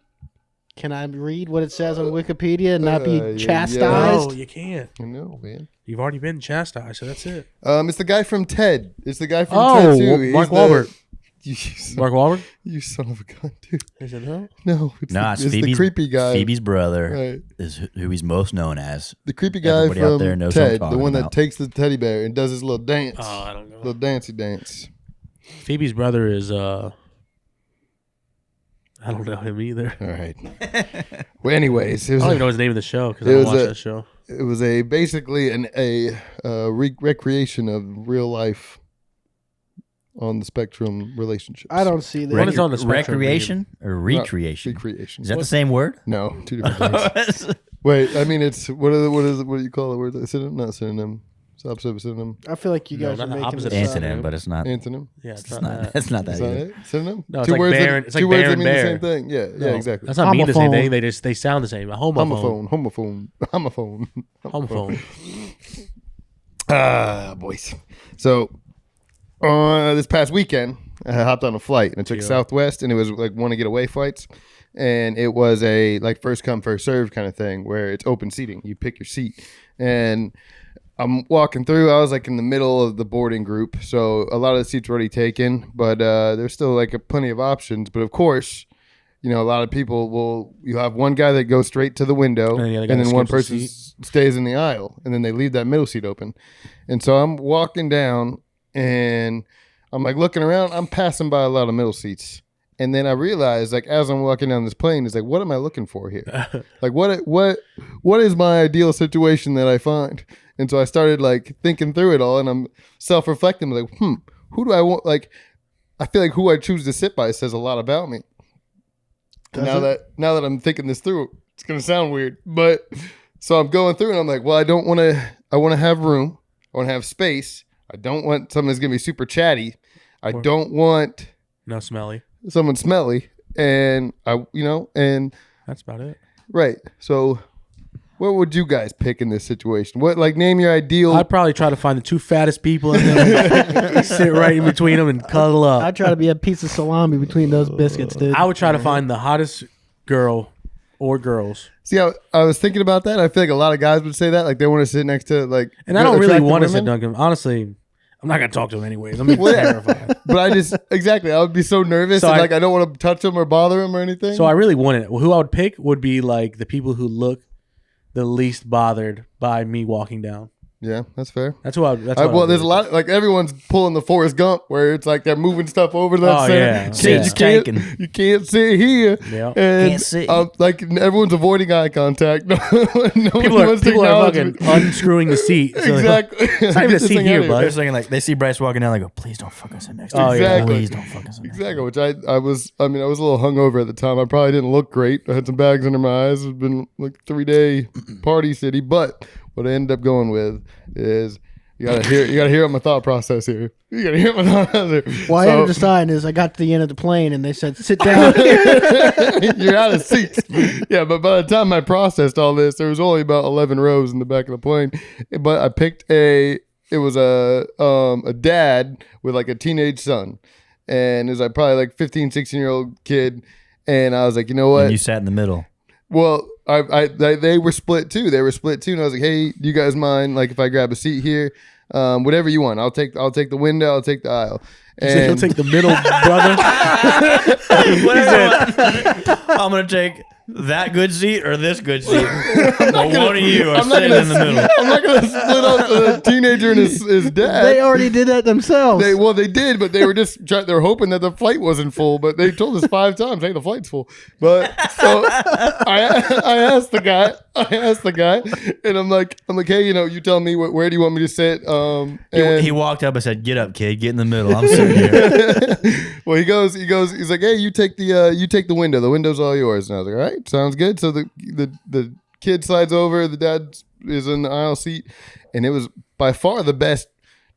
Can I read what it says on Wikipedia and not be yeah, chastised? No, you can't. I know, man. You've already been chastised, so that's it. It's the guy from Ted. It's the guy from Oh, Ted too. He's Mark the- Wahlberg. You Mark Wahlberg? you son of a gun, dude. Is it no? No, it's, Nah, it's it's the Phoebe's creepy guy. Phoebe's brother Right. is who he's most known as. The creepy guy Everybody out from there knows who I'm Ted, the talking one that about. takes the teddy bear and does his little dance, Oh, I don't know. little dancey dance. Phoebe's brother is I don't know him either. All right. Well, anyways, I don't even know his name of the show because I It don't was watch a- that show. it was basically a recreation of real life on the spectrum relationships. I don't see What that. is on the spectrum, Recreation or recreation? Recreation. Is that the same word? No, two different things. Wait, I mean it's what do you call it? Word? Synonym? Not synonym. It's opposite of synonym. I feel like you No, guys not are the making opposite this of up. Antonym, but it's not. Antonym. Yeah, it's It's not not. that. It's not that Is that good. it? Synonym? No, it's two like words bear. that, It's like two words bear that and mean the bear. same thing. Yeah, No, yeah, exactly. That's not mean the same Homophone. thing. They sound the same. A homophone. Homophone. Homophone. Boys. So this past weekend, I hopped on a flight and I took Yeah. Southwest, and it was like want to get away flights, and it was a like first come first serve kind of thing where it's open seating. You pick your seat, and I'm walking through. I was like in the middle of the boarding group, so a lot of the seats were already taken, but there's still like plenty of options. But of course, you know, a lot of people you have one guy that goes straight to the window, and then one person stays in the aisle, and then they leave that middle seat open. And so I'm walking down, and I'm like looking around. I'm passing by a lot of middle seats. And then I realized, like, as I'm walking down this plane, it's like, what am I looking for here? Like, what is my ideal situation that I find? And so I started, like, thinking through it all, and I'm self-reflecting, like, who do I want? Like, I feel like who I choose to sit by says a lot about me. Now that I'm thinking this through, it's going to sound weird. But, so I'm going through, and I'm like, well, I want to have room. I want to have space. I don't want someone that's going to be super chatty. I don't want... No smelly. Someone smelly, and and that's about it. Right. So, what would you guys pick in this situation? What, like, name your ideal? I'd probably try to find the two fattest people in there, sit right in between them, and cuddle up. I'd try to be a piece of salami between those biscuits, dude. I would try to find the hottest girl or girls. See, I was thinking about that. I feel like a lot of guys would say that, like they want to sit next to like. And I don't really want to sit Duncan. Honestly, I'm not gonna talk to him anyways. I'm terrified. But I would be so nervous, so and I don't want to touch him or bother him or anything. So I really wouldn't. Who I would pick would be like the people who look the least bothered by me walking down. Yeah, that's fair. That's who I. Well, there's a lot. Like everyone's pulling the Forrest Gump, where it's like they're moving stuff over to that center. You can't sit here. Yeah, can't sit. Like everyone's avoiding eye contact. People are fucking unscrewing the seat. So exactly. It's not even a seat here, bud. They're saying like they see Bryce walking down, they go, "Please don't fuck us in next." Oh, exactly. Please don't fuck us in next. Exactly. Which I was a little hungover at the time. I probably didn't look great. I had some bags under my eyes. It's been like 3-day party city, but what I ended up going with is you gotta hear what my thought process here. You gotta hear my thought process here. Well, I ended up deciding is I got to the end of the plane and they said, sit down. You're out of seats. Yeah, but by the time I processed all this, there was only about 11 rows in the back of the plane. But I picked it was a dad with like a teenage son. And it was like probably like 15, 16-year-old kid. And I was like, you know what? And you sat in the middle. Well, they were split too. And I was like, "Hey, do you guys mind like if I grab a seat here? Whatever you want. I'll take the window. I'll take the aisle." And he'll take the middle, brother. I'm gonna take that good seat or this good seat. Well, one of you are sitting in the middle. I'm not gonna split up a teenager and his dad. They already did that themselves. They did, but they were they were hoping that the flight wasn't full. But they told us 5 times, "Hey, the flight's full." But so I asked the guy, and I'm like, "Hey, you tell me where do you want me to sit?" And He walked up and said, "Get up, kid. Get in the middle. I'm sitting here." Well, he's like, "Hey, you take the window. The window's all yours." And I was like, "All right, sounds good." So the kid slides over, the dad is in the aisle seat, and it was by far the best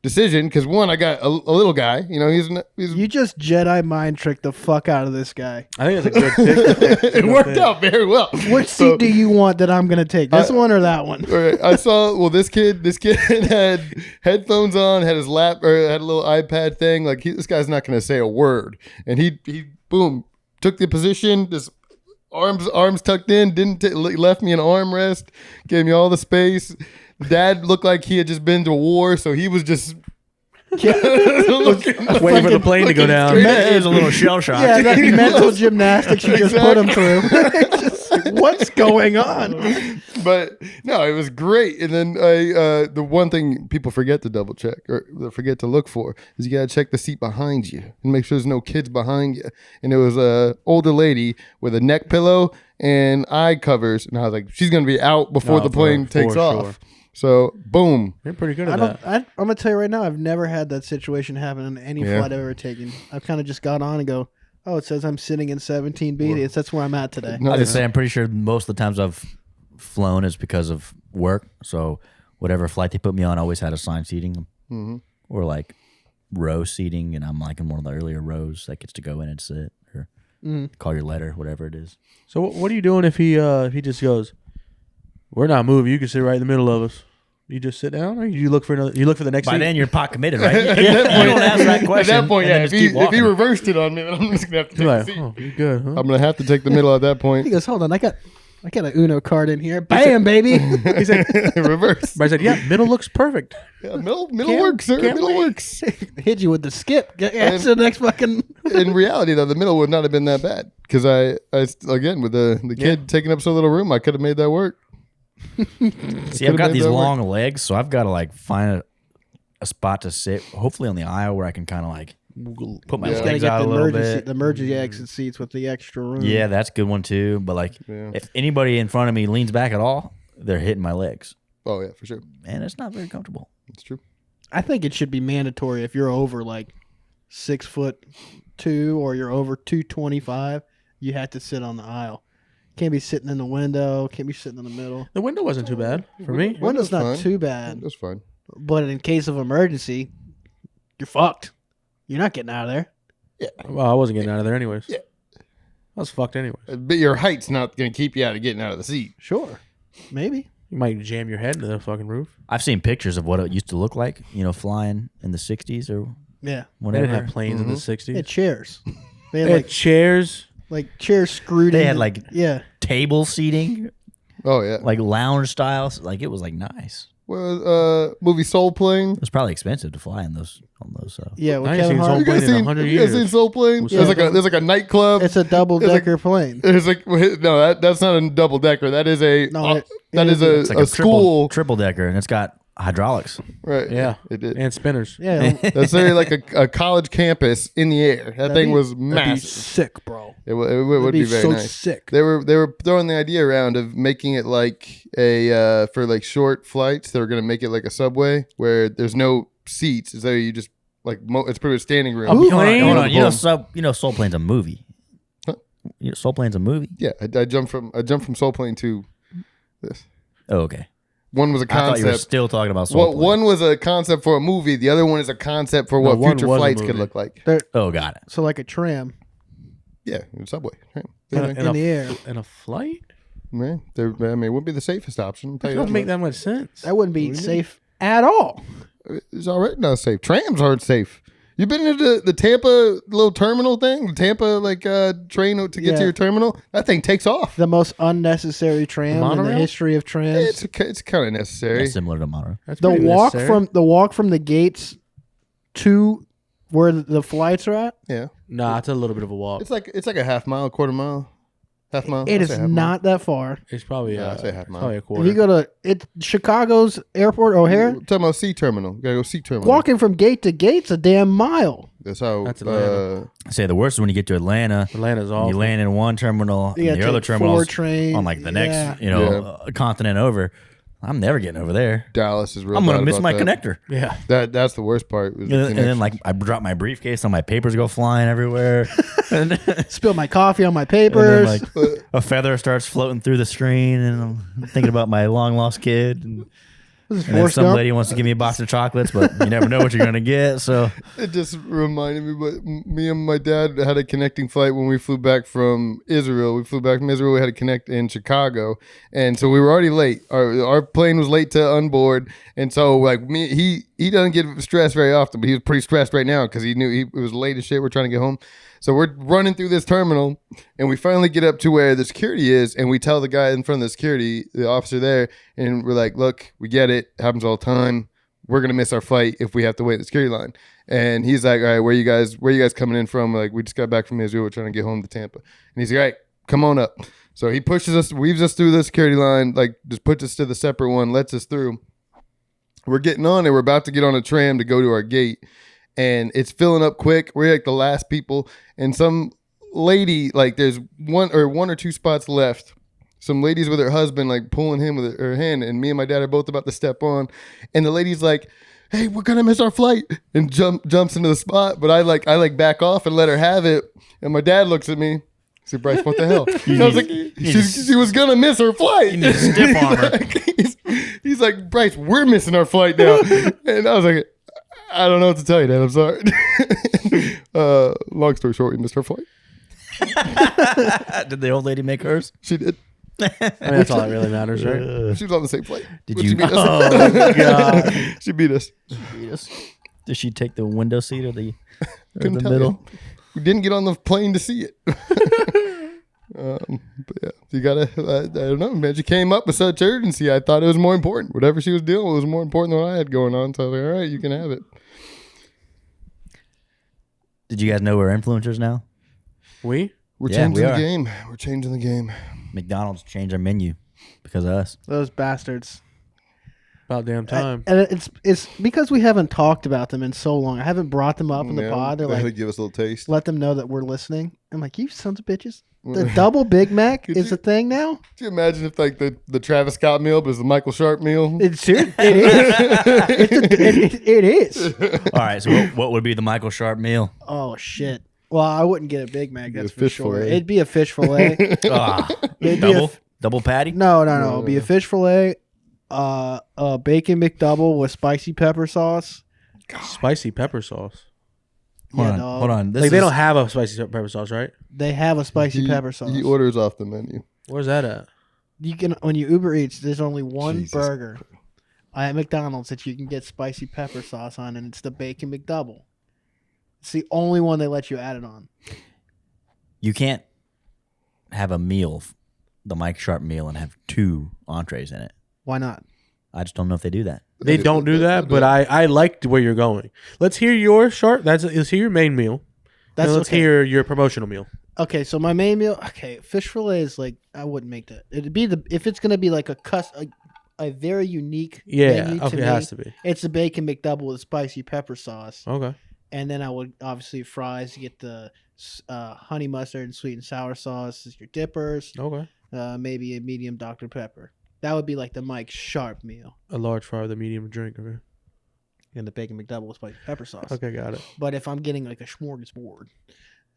decision because one, I got a little guy. He's You just Jedi mind tricked the fuck out of this guy. I think it's a good pick. It worked out very well. Which seat do you want that I'm gonna take? This one or that one? Right, I saw. Well, this kid had headphones on, had his had a little iPad thing. Like this guy's not gonna say a word, and he boom took the position. Just arms tucked in. Left me an armrest. Gave me all the space. Dad looked like he had just been to war, so he was just waiting for the plane to go down. He was a little shell shocked. Yeah, that mental gymnastics you just put him through. What's going on? But no, it was great. And then the one thing people forget to double check or forget to look for is you gotta check the seat behind you and make sure there's no kids behind you. And it was a older lady with a neck pillow and eye covers, and I was like, she's gonna be out before the plane takes off. Sure. So, boom. You're pretty good at that. I'm going to tell you right now, I've never had that situation happen on any flight I've ever taken. I've kind of just got on and go, oh, it says I'm sitting in 17B. That's where I'm at today. I just say I'm pretty sure most of the times I've flown is because of work. So, whatever flight they put me on, I always had assigned seating or like row seating. And I'm like in one of the earlier rows that gets to go in and sit or call your letter, whatever it is. So, what are you doing if he just goes, we're not moving. You can sit right in the middle of us. You just sit down, or you look for another. You look for the next. By seat? then, you're pot committed, right? You don't ask that question. At that point, yeah. If he reversed it on me, then I'm just gonna have to take the seat. Oh, you're good. Huh? I'm gonna have to take the middle at that point. He goes, hold on, I got I got an Uno card in here. Bam, baby. He said, Reverse. Bryce said, yeah, middle looks perfect. Yeah, middle Can't- works, sir. can't Middle wait. works. Hit you with the skip. Get to the next fucking. In reality, though, the middle would not have been that bad because I again with the kid taking up so little room, I could have made that work. See, I've got made these that work. long legs, so I've got to like find a spot to sit, hopefully on the aisle where I can kind of like put my Yeah. Gotta legs get out the a little emergency, bit. the emergency exit seats with the extra room. Yeah, that's a good one too. But like, Yeah. if anybody in front of me leans back at all, they're hitting my legs, Oh yeah, for sure. and it's not very comfortable. It's true. I think it should be mandatory if you're over like 6'2" or you're over 225, you have to sit on the aisle. Can't be sitting in the window. Can't be sitting in the middle. The window wasn't too bad for me. Window's not fine. too bad, That's fine. but in case of emergency, you're fucked. You're not getting out of there. Well, I wasn't getting out of there anyways. Yeah. I was fucked anyways. But your height's not going to keep you out of getting out of the seat. Sure, maybe. You might jam your head into the fucking roof. I've seen pictures of what it used to look like, flying in the '60s or Yeah, They whatever. didn't have planes in the they 60s. had chairs. They They had had chairs. like chairs screwed. They in had, and- like- yeah. Table seating, Oh yeah. like lounge styles. Like it was like nice. Well, movie Soul Plane. It was probably expensive to fly on those. Yeah, I with ain't Kevin seen Hart. Soul You guys Plane in seen, 100 you guys seen years. Soul Plane? Yeah. There's like a nightclub. It's a double decker plane. It's like no, that's not a double decker. That is a No, it is is It's like a a school. triple decker, and it's got hydraulics. Right. Yeah. It did. And spinners. Yeah, That's literally like a college campus in the air. That That'd thing be- was that'd be massive. sick, bro. It would be very so nice. sick. They were throwing the idea around of making it like a for like short flights. They were gonna make it like a subway where there's no seats. So you just like it's pretty much standing room. Ooh. Hold on, Plane? hold on. Boom. Soul Plane's a movie. Huh? Soul Plane's a movie. Yeah, I jumped from Soul Plane to this. Oh, okay. One was a I thought you were concept. still talking about Soul Plane. One was a concept for a movie. The other one is a concept for No, what one future was a flights could movie. look like. Oh, got it. So like a tram Yeah, subway. Right. And in the air. And a flight? Man, I mean, it wouldn't be the safest option. I'll tell That you don't that make much. that much sense. That wouldn't be What do you safe at all. It's already not safe. Trams aren't safe. You been into the Tampa little terminal thing? The Tampa train to get Yeah. to your terminal? That thing takes off. The most unnecessary tram in the Monorail? history of trams. It's kind of necessary. That's similar to Mono. That's The pretty walk necessary. from the gates to where the flights are at. Yeah, Nah, it's a little bit of a walk. it's like a half mile, quarter mile, half mile. It I'll is say half mile. not that far. It's probably Yeah, I'd say half mile. probably a If quarter. you go to Chicago's airport, O'Hare, We're talking about C terminal. You gotta go C terminal. walking from gate to gate's a damn mile. That's how. That's Atlanta. I say the worst is when you get to Atlanta. Atlanta's And awful. you land in one terminal, You and gotta the other take terminal four trains. on like the next, Yeah. continent over. I'm never getting over there. Dallas is real. I'm gonna bad miss about my that. connector. Yeah. That's the worst part. was the And then connection. like I drop my briefcase, and my papers go flying everywhere. and, Spill my coffee on my and then papers. like a feather starts floating through the screen, and I'm thinking about my long lost kid. And This is then Forrest some Gump. lady wants to give me a box of chocolates, but you never know what you're gonna get. So It just reminded me, but me and my dad had a connecting flight when we flew back from Israel. We flew back from Israel. We had to connect in Chicago, and so we were already late. Our plane was late to unboard, and so like he doesn't get stressed very often, but he was pretty stressed right now because he knew it was late as shit. We're trying to get home. So we're running through this terminal, and we finally get up to where the security is, and we tell the guy in front of the security, the officer there, and we're like, "Look, we get it. Happens all the time. We're gonna miss our flight if we have to wait in the security line." And he's like, "All right, where you guys coming in from?" We're like, we just got back from Israel. We're trying to get home to Tampa. And he's like, "All right, come on up." So he pushes us, weaves us through the security line, like just puts us to the separate one, lets us through. We're getting on, and we're about to get on a tram to go to our gate. And it's filling up quick. We're like the last people, and some lady, like there's one or two spots left. Some ladies with her husband, like pulling him with her hand, and me and my dad are both about to step on, and the lady's like, "Hey, we're gonna miss our flight," and jumps into the spot, but I back off and let her have it, and my dad looks at me. I said, "Bryce, what the hell?" And I was like, she was gonna miss her flight. you need to stiff arm her. He's like, "Bryce, we're missing our flight now," and I was like, "I don't know what to tell you, Dad. I'm sorry." Long story short, we missed our flight. Did the old lady make hers? She did. I mean, that's all that really matters, right? She was on the same flight. Did But you- She beat us. Oh, God. She beat us. Did she take the window seat or the Couldn't tell middle? you. We didn't get on the plane to see it. But yeah, you gotta. I don't know, man. She came up with such urgency. I thought it was more important. Whatever she was dealing with was more important than what I had going on. So I was like, all right, you can have it. Did you guys know we're influencers now? We're Yeah, changing we the are. game. We're changing the game. McDonald's changed their menu because of us. Those bastards. About damn time. And it's because we haven't talked about them in so long. I haven't brought them up in the Yeah, pod. They're they had to like, give us a little taste. let them know that we're listening. I'm like, you sons of bitches. The double Big Mac Could is you- a thing now. Could you imagine if like the Travis Scott meal was the Michael Sharpe meal? It is. It is. All right, so what would be the Michael Sharpe meal? Oh shit. Well, I wouldn't get a Big Mac. That's a for fish sure. fillet. It'd be a fish fillet. It'd be Double patty? no. It'd be a fish fillet. A bacon McDouble with spicy pepper sauce. Spicy pepper sauce. Hold on. This Like they is- don't have a spicy pepper sauce, right? They have a spicy pepper sauce. He orders off the menu. Where's that at? You can when you Uber Eats. There's only one Jesus. burger at McDonald's that you can get spicy pepper sauce on, and it's the bacon McDouble. It's the only one they let you add it on. You can't have a meal, the Mike Sharpe meal, and have 2 entrees in it. Why not? I just don't know if they do that. They don't do that, but I liked where you're going. Let's hear your short. Let's hear your main meal. That's Let's okay. hear your promotional meal. Okay, so my main meal. Okay, fish fillet is like I wouldn't make that. It'd be if it's gonna be like a very unique Yeah, menu to okay, me, it has to be. It's the bacon McDouble with spicy pepper sauce, Okay. and then I would obviously fries. You get the honey mustard and sweet and sour sauce as your dippers. Okay. Maybe a medium Dr Pepper. That would be like the Mike Sharpe meal, A large fry with a medium drink. Okay. and the bacon McDouble with spicy pepper sauce. Okay, got it. But if I'm getting like a smorgasbord,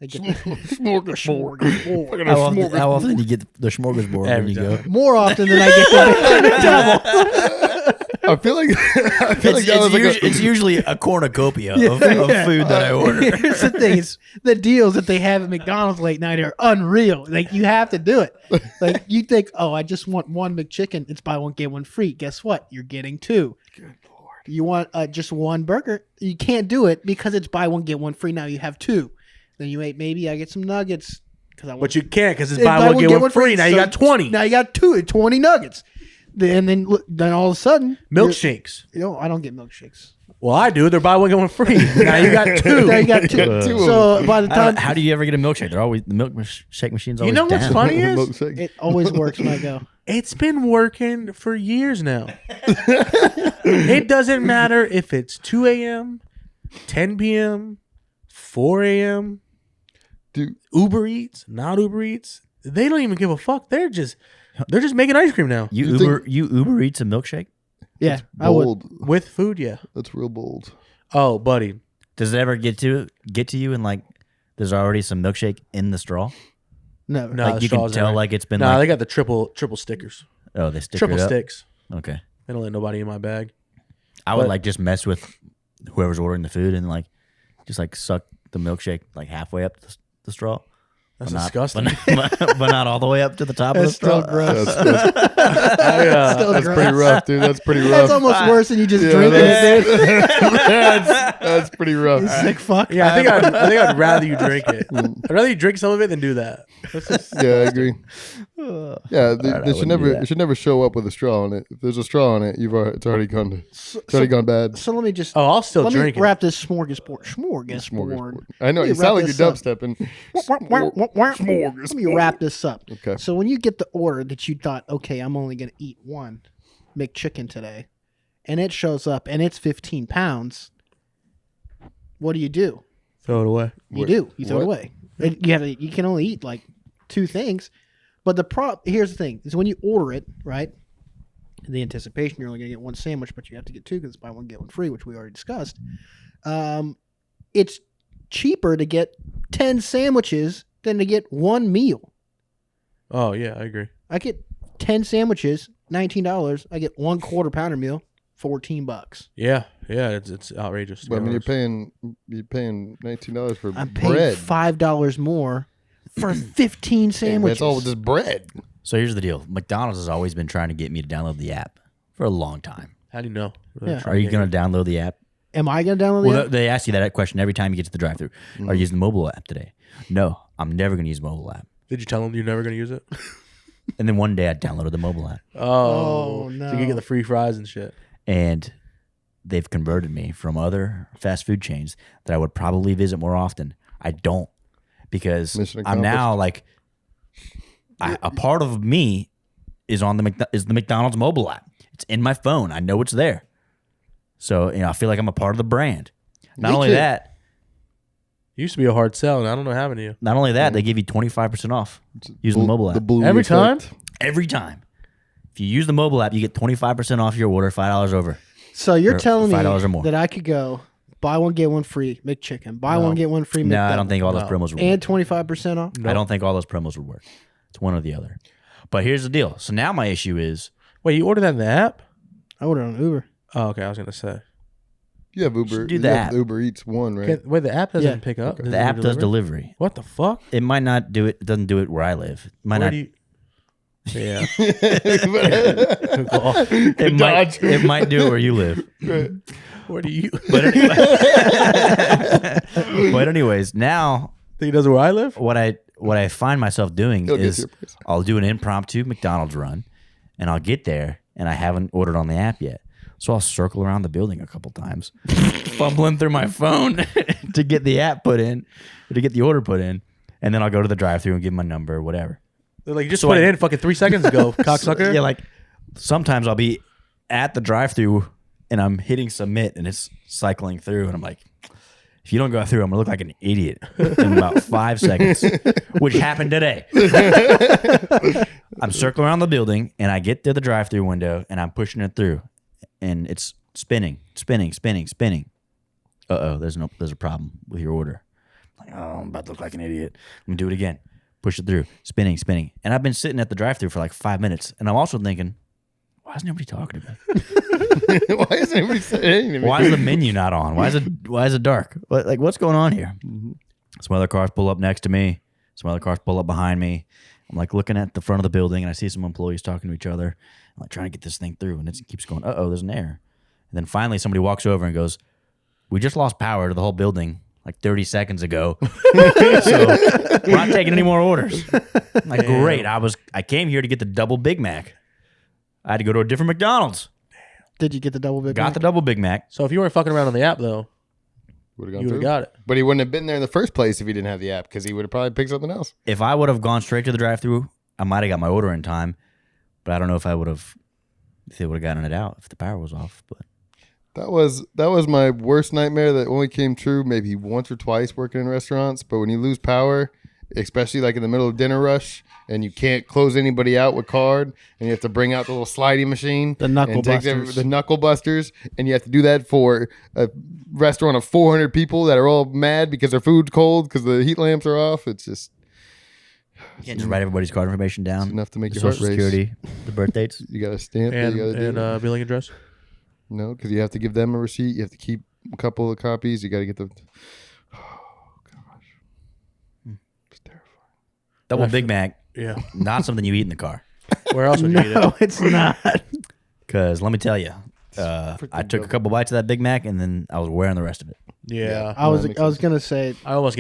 I get Smorgasbord. smorgasbord. How often do you get the smorgasbord when Every you go? time. More often than I get the bacon McDouble. I feel like It's usually a cornucopia of food that I order. Here's the thing: is the deals that they have at McDonald's late night are unreal. Like you have to do it. Like you think, oh, I just want one McChicken. It's buy one get one free. Guess what? You're getting 2. Good Lord. You want just one burger? You can't do it because it's buy one get one free. Now you have 2. Then you maybe I get some nuggets because I want. But you can't because it's buy one get one free. Now you so got 20 Now you got 20 nuggets. Then all of a sudden milkshakes. I don't get milkshakes. Well, I do. They're buy one get one free. Now you got 2. Now you got 2. Two of So by the time How do you ever get a milkshake? They're always the milkshake machine's always You know what's down. funny is Milkshake. it always works when I go. it's been working for years now. It doesn't matter if it's 2 a.m., 10 p.m., 4 a.m., Dude, Uber Eats, not Uber Eats. They don't even give a fuck. They're just making ice cream now You You Uber Eats a milkshake? Yeah, I would. bold. with food. Yeah. That's real bold. Oh, buddy. Does it ever get to you and like there's already some milkshake in the straw? Never. No, like the you can straws tell are- like it's been Nah, like they got the triple stickers, oh they stick triple it up. sticks. Okay. They don't let nobody in my bag. I would But- like just mess with whoever's ordering the food and like just like suck the milkshake like halfway up the straw. That's But not- disgusting. but not all the way up to the top of the That's straw. still gross. That's pretty rough, dude. That's pretty rough. That's almost worse than you just Yeah, drinking it, dude. that's pretty rough. You sick fuck. Yeah, I think I'd rather you drink it. I'd rather you drink some of it than do that. That's just, Yeah, I agree. Yeah, Alright, they I should wouldn't do never. that. It should never show up with a straw on it. If there's a straw on it, it's already gone. It's already gone bad. So let me just I'll still let drink me it. wrap this smorgasbord. I know Let you me sound wrap like you're this up. dubstepping. Let me wrap this up. Okay. So when you get the order that you thought, okay, I'm only going to eat one McChicken today, and it shows up and it's 15 pounds, what do? Throw it away. You throw it what? away. You can only eat like 2 things. But here's the thing: is when you order it, right? The anticipation you're only going to get 1 sandwich, but you have to get 2 because it's buy one get one free, which we already discussed. It's cheaper to get 10 sandwiches than to get 1 meal. Oh yeah, I agree. I get 10 sandwiches, $19. I get 1 quarter pounder meal, $14. Yeah, it's outrageous. to But I be mean, honest. you're paying $19 for I'm paying bread. $5 more for 15 sandwiches. It's all just bread. So here's the deal. McDonald's has always been trying to get me to download the app for a long time. How do you know? Yeah. Are you going to download the app? Am I going to download the Well, app? they ask you that question every time you get to the drive-thru. Are you using the mobile app today? No, I'm never going to use the mobile app. Did you tell them you're never going to use it? And then one day I downloaded the mobile app, Oh, no. So you can get the free fries and shit. and they've converted me from other fast food chains that I would probably visit more often. I don't, because Mission I'm now accomplished. like a part of me is on the McDonald's mobile app. It's in my phone. I know it's there. So I feel like I'm a part of the brand. Not Me only too. that, It used to be a hard sell, and I don't know how many. Not only that, they give you 25% off using the mobile app. The blue Every effect. time? Every time. If you use the mobile app, you get 25% off your order, $5 over. So you're Or telling me $5 or more. that I could go buy one, get one free McChicken, buy one, get one free McDouble, No, I don't think all those No. promos would and work. 25% off? I don't think all those promos would work. It's one or the other. But here's the deal. So now my issue is, Wait, you ordered that in the app? I ordered on Uber. Oh, okay. I was going to say. You have Uber. Should do you the have app. Uber Eats one, right? Wait, the app doesn't Yeah. pick up? the app does delivery. What the fuck? It might not do it. It doesn't do it where I live. It might Where not. do you... Yeah. It might do it where you live. Where do you... But anyway, but anyways, now Think he does it where I live? what I find myself doing He'll get is your place. I'll do an impromptu McDonald's run, and I'll get there and I haven't ordered on the app yet. So I'll circle around the building a couple times, fumbling through my phone to get the app put in, to get the order put in, and then I'll go to the drive-thru and give my number or whatever. They're like, you just So put it I- in fucking 3 seconds ago, cocksucker. Yeah, like sometimes I'll be at the drive-thru and I'm hitting submit and it's cycling through, and I'm like, if you don't go through, I'm gonna look like an idiot in about 5 seconds, which happened today. I'm circling around the building and I get to the drive-thru window and I'm pushing it through, and it's spinning. There's a problem with your order. Like, oh, I'm about to look like an idiot. I'm gonna do it again. Push it through, spinning. And I've been sitting at the drive-thru for like 5 minutes, and I'm also thinking, why is nobody talking to me? Why isn't anybody saying anything? Why is the menu not on? Why is it dark? What's going on here? Some other cars pull up next to me. Some other cars pull up behind me. I'm like looking at the front of the building, and I see some employees talking to each other. I'm like trying to get this thing through, and it keeps going, there's an error. And then finally somebody walks over and goes, we just lost power to the whole building like 30 seconds ago. So we're not taking any more orders. I'm like, great. I came here to get the double Big Mac. I had to go to a different McDonald's. Did you get the double Big Got Mac? the double Big Mac. So if you weren't fucking around on the app, though, Would've you gone would through. have got it. But he wouldn't have been there in the first place if he didn't have the app, because he would have probably picked something else. If I would have gone straight to the drive-thru, I might have got my order in time, but I don't know if they would have gotten it out if the power was off. But That was my worst nightmare that only came true maybe once or twice working in restaurants. But when you lose power, especially like in the middle of dinner rush, and you can't close anybody out with card, and you have to bring out the little sliding machine, The knuckle and take busters. the knuckle busters, and you have to do that for a restaurant of 400 people that are all mad because their food's cold because the heat lamps are off. It's just you can't just write everybody's card information down. enough to make the your heart Social race. Security, the birth dates. You got to stamp it. And, You got to do it. billing address. No, because you have to give them a receipt. You have to keep a couple of copies. You got to get the. Oh gosh, it's terrifying. Double Big Mac, Yeah. not something you eat in the car. Where else would you eat it? No, it's not. Because let me tell you, I took a couple bites of that Big Mac and then I was wearing the rest of it. Yeah. I was makes gonna say I almost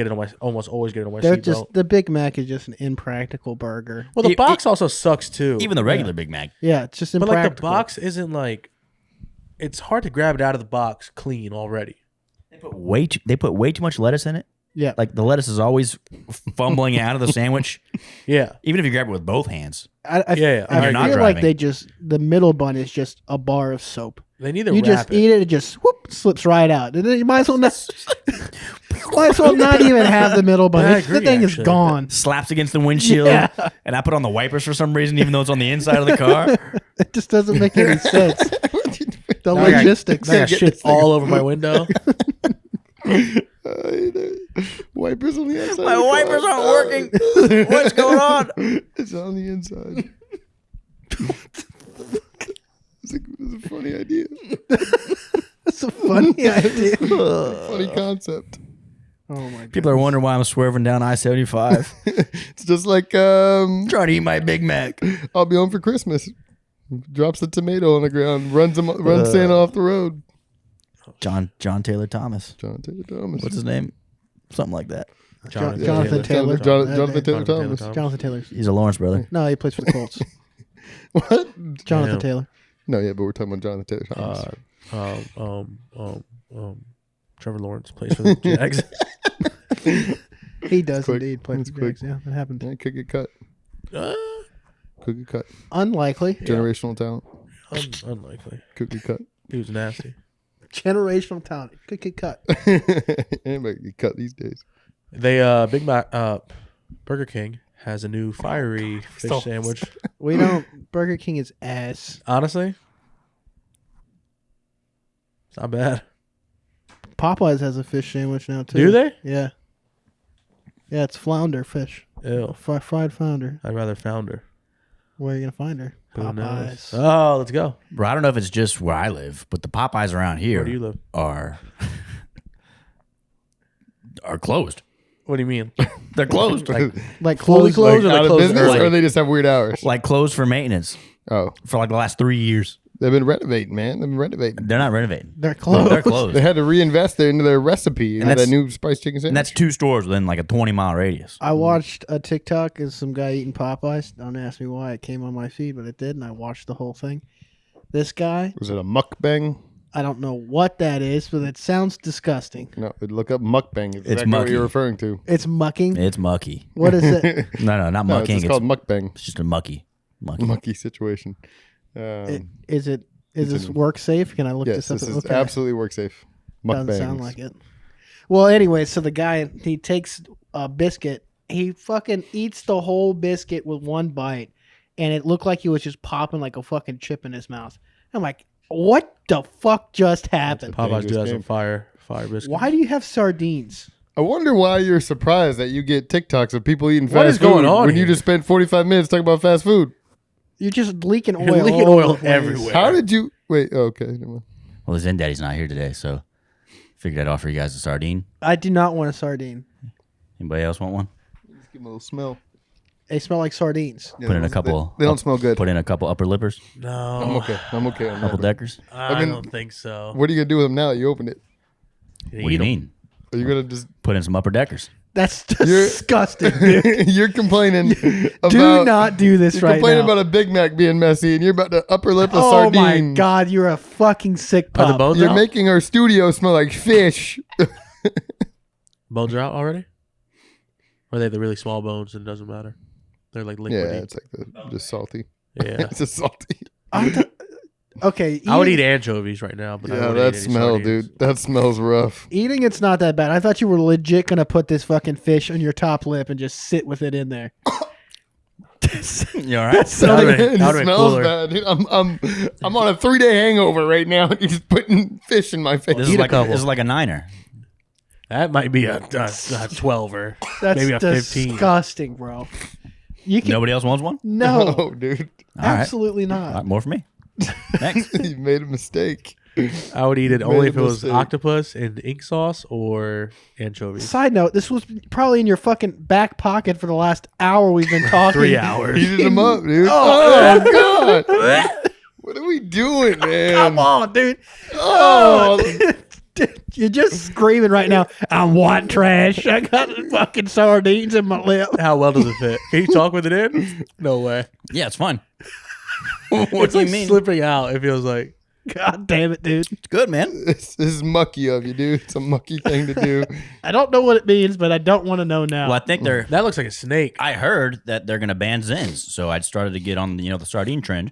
always get it on my they're seat just belt. the Big Mac is just an impractical burger. Well, the E- box also sucks too. Even the regular Big Mac. Yeah, it's just but impractical. like the box isn't like. It's hard to grab it out of the box clean already. They put way too much lettuce in it. Yeah, Like the lettuce is always fumbling out of the sandwich, Yeah. even if you grab it with both hands. I yeah, I you're not feel like driving. they just the middle bun is just a bar of soap. They need to You wrap just it. eat it just whoop slips right out, and then you might as well not. Might as well not even have the middle bun. I The agree, thing is actually. gone. Slaps against the windshield, Yeah. and I put on the wipers for some reason, even though it's on the inside of the car. It just doesn't make any sense. The Now I got- logistics. I got shit all over my window. Wipers on the outside. My of the wipers car. aren't working. What's going on? It's on the inside. It's a funny idea. That's a funny idea. Funny concept. Oh my god. People are wondering why I'm swerving down I-75, It's just like trying to eat my Big Mac. I'll be home for Christmas. Drops the tomato on the ground, runs Santa off the road. John Taylor Thomas. John Taylor Thomas. What's his name? Something like that. Jonathan Taylor. Jonathan Taylor Thomas. Jonathan Taylor. He's a Lawrence brother. No, he plays for the Colts. What? Jonathan Damn. Taylor. No, yeah, but we're talking about Jonathan Taylor Thomas. Trevor Lawrence plays for the Jags. He does quick. indeed play for It's the quick. Jags. Yeah, that happened. Yeah, could get cut. Could get cut. Unlikely. Generational talent. Unlikely. Could get cut. He was nasty. Generational talent. Could get cut. Anybody get cut these days. They Big Mac Burger King has a new fiery fish sandwich. We don't. Burger King is ass. Honestly, it's not bad. Popeyes has a fish sandwich now too. Do they? Yeah. Yeah, it's flounder fish. Ew. Fried flounder. I'd rather Founder. Where are you gonna find her? Who knows? Popeyes. Oh, let's go. Bro, I don't know if it's just where I live, but the Popeyes around here Where do you live? are closed. What do you mean? They're closed. Like Fully closed. closed or Out they of closed business, early? or they just have weird hours? Like closed for maintenance Oh, for like the last 3 years. they've been renovating, man. They've been renovating. They're not renovating. They're closed. They're closed. They had to reinvest into their recipe into that that's- new spice chicken sandwich. And that's 2 stores within like a 20-mile radius. I watched a TikTok of some guy eating Popeyes. Don't ask me why it came on my feed, but it did, and I watched the whole thing. This guy, Was it a mukbang? I don't know what that is, but it sounds disgusting. No, look up mukbang. It's exactly what mucky. you're referring to. It's mucking. It's mucky. What is it? No, not No, mucking. it's called mukbang. It's just a mucky. Mucky situation. Is this work safe? Can I look Yes, this up? this is Okay. absolutely work safe. Mukbangs. Doesn't sound like it. Well, anyway, so the guy, he takes a biscuit. He fucking eats the whole biscuit with one bite, and it looked like he was just popping like a fucking chip in his mouth. I'm like, what the fuck just happened? Popeyes do dangerous have some game. fire biscuits. Why do you have sardines? I wonder why you're surprised that you get TikToks of people eating fast What is going food on when you here? just spent 45 minutes talking about fast food. You're just leaking oil. You're leaking all over oil the place. everywhere. How did you wait? Oh, okay, never mind. Well, Zen Daddy's not here today, so figured I'd offer you guys a sardine. I do not want a sardine. Anybody else want one? Just give them a little smell. They smell like sardines. Yeah, Put in they- a couple. They don't smell good. Put in a couple upper lippers, No, I'm okay. I'm okay on couple that. deckers. I mean- don't think so. What are you gonna do with them now that you opened it? What do you mean? Are you gonna just? Put in some upper deckers. That's disgusting, dude. You're complaining about. Do not do this You're right complaining now. about a Big Mac being messy, and you're about to upper lip a Oh sardine. my god, you're a fucking sick Are the pup. bones You're out? making our studio smell like fish. Bones are out already? Or are they the really small bones and it doesn't matter? They're like Yeah, liquidy. it's like just salty. Yeah. It's just salty. Okay, I would eat anchovies right now, but I Yeah, wouldn't that eat any smell, sardines. dude. That smells rough. Eating it's not that bad. I thought you were legit gonna put this fucking fish on your top lip and just sit with it in there. You all right? So That would've been- It that would've been smells cooler. bad, dude. I'm on a 3-day hangover right now. And you're just putting fish in my face. This is Eat a like couple. this is like a niner. That might be a 12 or That's maybe a 15. disgusting, bro. You can Nobody else wants one? no, Oh, dude, All right. absolutely All not. right, more for me. Thanks. you made a mistake. I would eat it Made only a if it was mistake. octopus and ink sauce or anchovies. Side note: this was probably in your fucking back pocket for the last hour we've been talking. 3 hours. Heated them up, dude. Oh, God. What are we doing, man? Come on, dude. Oh, You're just screaming right now. I'm white trash. I got fucking sardines in my lip. How well does it fit? Can you talk with it in? No way. Yeah, it's fine. What It's do you like mean? slipping out. It feels like. God damn it, dude. It's good, man. this is mucky of you, dude. It's a mucky thing to do. I don't know what it means, but I don't want to know now. Well, I think they're. That looks like a snake. I heard that they're going to ban Zins, so I started to get on the sardine trend.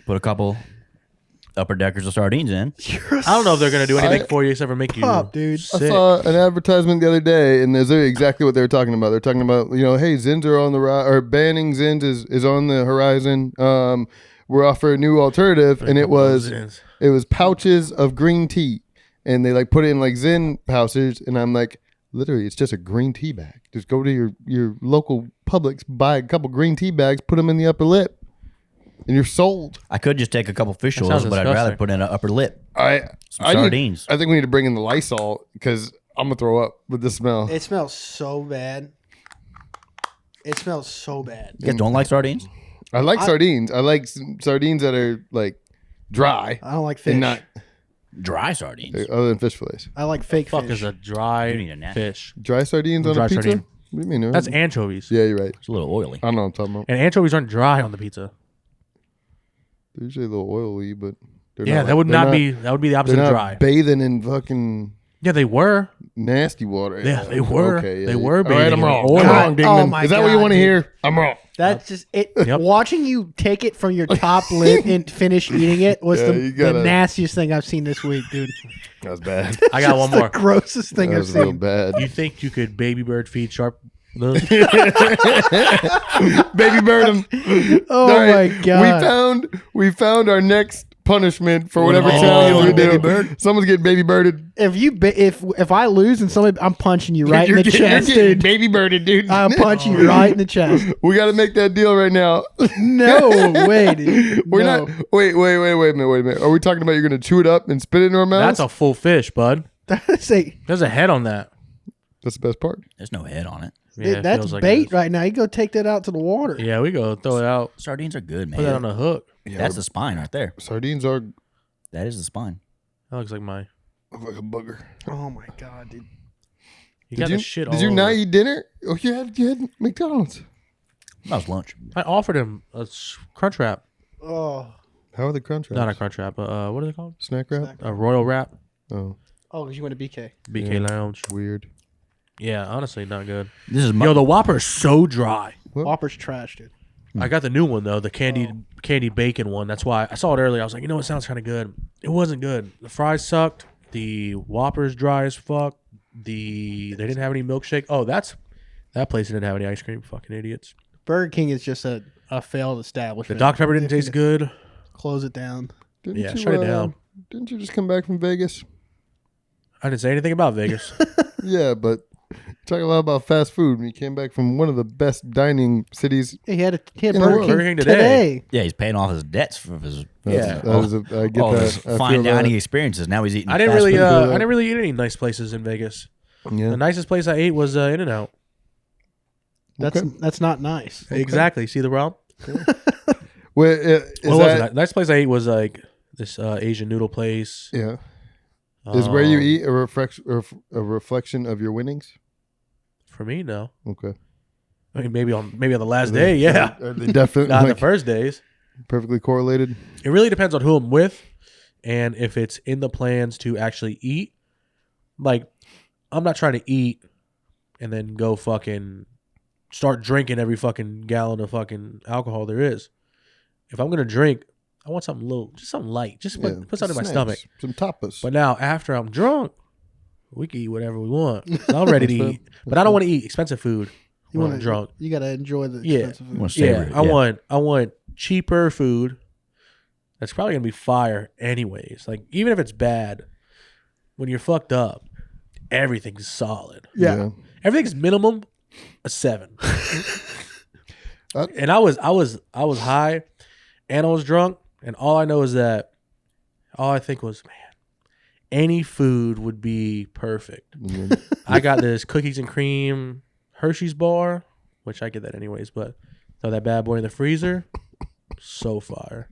Put a couple upper deckers of sardines in. You're a I don't know if they're gonna do anything I- for you except for make you pup, dude. I sick. saw an advertisement the other day, and there's exactly what they were talking about. They're talking about, hey, Zins are on the rise, or banning Zins is on the horizon. We're offering a new alternative, and it was pouches of green tea, and they like put it in like Zin pouches, and I'm like, literally, it's just a green tea bag. Just go to your local Publix, buy a couple green tea bags, put them in the upper lip, and you're sold. I could just take a couple fish That oils, sounds but I'd rather disgusting. put in an upper lip. I Sardines. I think we need to bring in the Lysol because I'm gonna throw up with the smell. It smells so bad. It smells so bad. You guys don't like sardines? I like sardines. I like sardines that are like dry I don't like fish. and not. Dry sardines. Other than fish fillets. I like fake Fuck fish. is a You dry need a nap. fish. Dry sardines on Dry a pizza? sardine. What do you mean? That's anchovies. Yeah, you're right. It's a little oily. I don't know what I'm talking about. And anchovies aren't dry on the pizza. They're usually a little oily, but they're Yeah, not that like- would they're not be. That would be the opposite They're of not dry. bathing in fucking Yeah, they were. nasty water. Yeah, they were. Okay, They were All right, bathing I'm in wrong. oil. I'm wrong, God, Dingman. oh my Is that what you God, want to dude. hear? I'm wrong. That's just it. Yep. Watching you take it from your top lip and finish eating it was Yeah, the you gotta- nastiest thing I've seen this week, dude. That was bad. I got one more. The grossest thing That I've was real seen. bad. You think you could baby bird feed Sharpe? Those? Baby bird 'em. Oh All right, my god! We found our next punishment for What whatever about challenge we you, baby do. bird? Someone's getting baby birded. If I lose and somebody, I'm punching you right in You're the getting- chest, you're getting dude. baby birded, dude. I'll punch you right in the chest. We got to make that deal right now. No way, dude. We're No. not. Wait a minute. Are we talking about you're going to chew it up and spit it in our mouths? That's a full fish, bud. That's a, There's a head on that. That's the best part. There's no head on it. Yeah, it that's feels like bait it is. right now. You go take that out to the water. Yeah, we go throw it out. Sardines are good, man. Put that on a hook. Yeah, That's the spine right there. sardines are That is the spine. That looks like my. like a booger. Oh my god, dude. You got the shit all Did you over not it. eat dinner? Oh, you had McDonald's. That was lunch. I offered him a crunch wrap. Oh, How are the crunch wraps? Not a crunch wrap, but what are they called? Snack wrap? Snack. A royal wrap. Oh, because you went to BK. BK Yeah. Lounge. weird. Yeah, honestly, not good. This is my, Yo, the Whopper's so dry. What? Whopper's trash, dude. I got the new one though, the candied bacon one. That's why I saw it earlier. I was like, you know, it sounds kind of good. It wasn't good. The fries sucked. The Whopper's dry as fuck. They didn't have any milkshake. Oh, that place didn't have any ice cream. Fucking idiots. Burger King is just a failed The establishment. Dr Pepper didn't taste good. Close it down. Didn't Yeah, you, shut it down. Didn't you just come back from Vegas? I didn't say anything about Vegas. Yeah, but talk a lot about fast food. When you came back from one of the best dining cities. He had In the Burger world. King Burger King today. today. yeah, he's paying off his debts for his Yeah. I get all that. his I fine feel dining that. experiences. Now he's eating. I didn't fast really food. I didn't really eat any nice places in Vegas. Yeah. The nicest place I ate was In-N-Out. That's not nice. Exactly. See the problem? Well, is What was that? it? Nice place I ate was like this Asian noodle place. Yeah. Is where you Um, eat a reflection of your winnings? For me, no. Okay. I mean, maybe on the last day, yeah. Are they definitely Not like, the first days. perfectly correlated? It really depends on who I'm with, and if it's in the plans to actually eat. Like, I'm not trying to eat and then go fucking start drinking every fucking gallon of fucking alcohol there is. If I'm gonna drink, I want something just something light, just put something in my snacks, stomach. Some tapas. But now, after I'm drunk, we can eat whatever we want. I'm ready to That's eat, but I don't want to eat expensive food You when want I'm drunk. You gotta enjoy the Yeah. expensive You food. wanna savor it, yeah. I want cheaper food. That's probably gonna be fire anyways. Like even if it's bad, when you're fucked up, everything's solid. Yeah. Everything's minimum a 7. Uh, And I was high, and I was drunk, and all I know is that all I think was, man, any food would be perfect. Yeah. I got this cookies and cream Hershey's bar, which I get that anyways, but throw that bad boy in the freezer, so fire.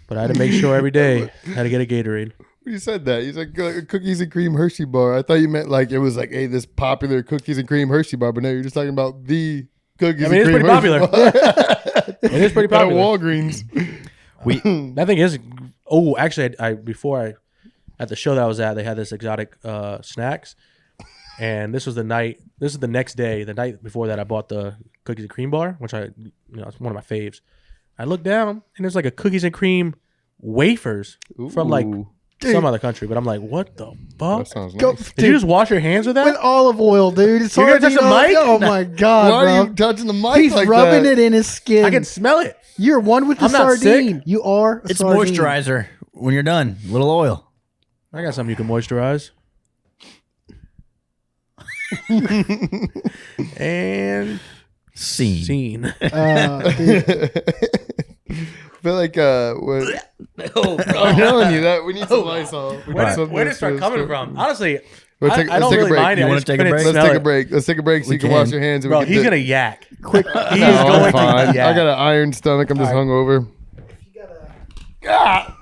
But I had to make sure every day I had to get a Gatorade. You said that. He's like cookies and cream Hershey bar. I thought you meant like it was like, hey, this popular cookies and cream Hershey bar, but no, you're just talking about the cookies I mean, and it's cream pretty Hershey popular. bar. It is pretty At popular. Walgreens. That thing is. Oh, actually, at the show that I was at, they had this exotic snacks, and this was the night. This is the next day. The night before that, I bought the cookies and cream bar, which it's one of my faves. I looked down, and there's like a cookies and cream wafers from like Ooh, some other country, but I'm like, what the fuck? that sounds Go, nice. Did you just wash your hands with with that? olive oil, dude. It's You're gonna already touch the mic? Oh my god, Why bro. are you touching the mic He's like rubbing that? it in his skin. I can smell it. You're one with the I'm not sardine. sick. You are. A It's sardine. moisturizer. When you're done, a little oil. I got something you can moisturize. And Scene. scene. Dude, I feel like I'm telling you that we need some Lysol. We need something Where did it to- start coming from? Honestly, Let's I take don't a really break. mind it. You I wanna just take a couldn't break? Let's smell take a it. break. Let's take a break so We you can can. wash your hands. And Bro, we can he's do- gonna yak. quick. He's No, going I'm fine. to yak. I got an iron stomach. I'm just hungover. You gotta.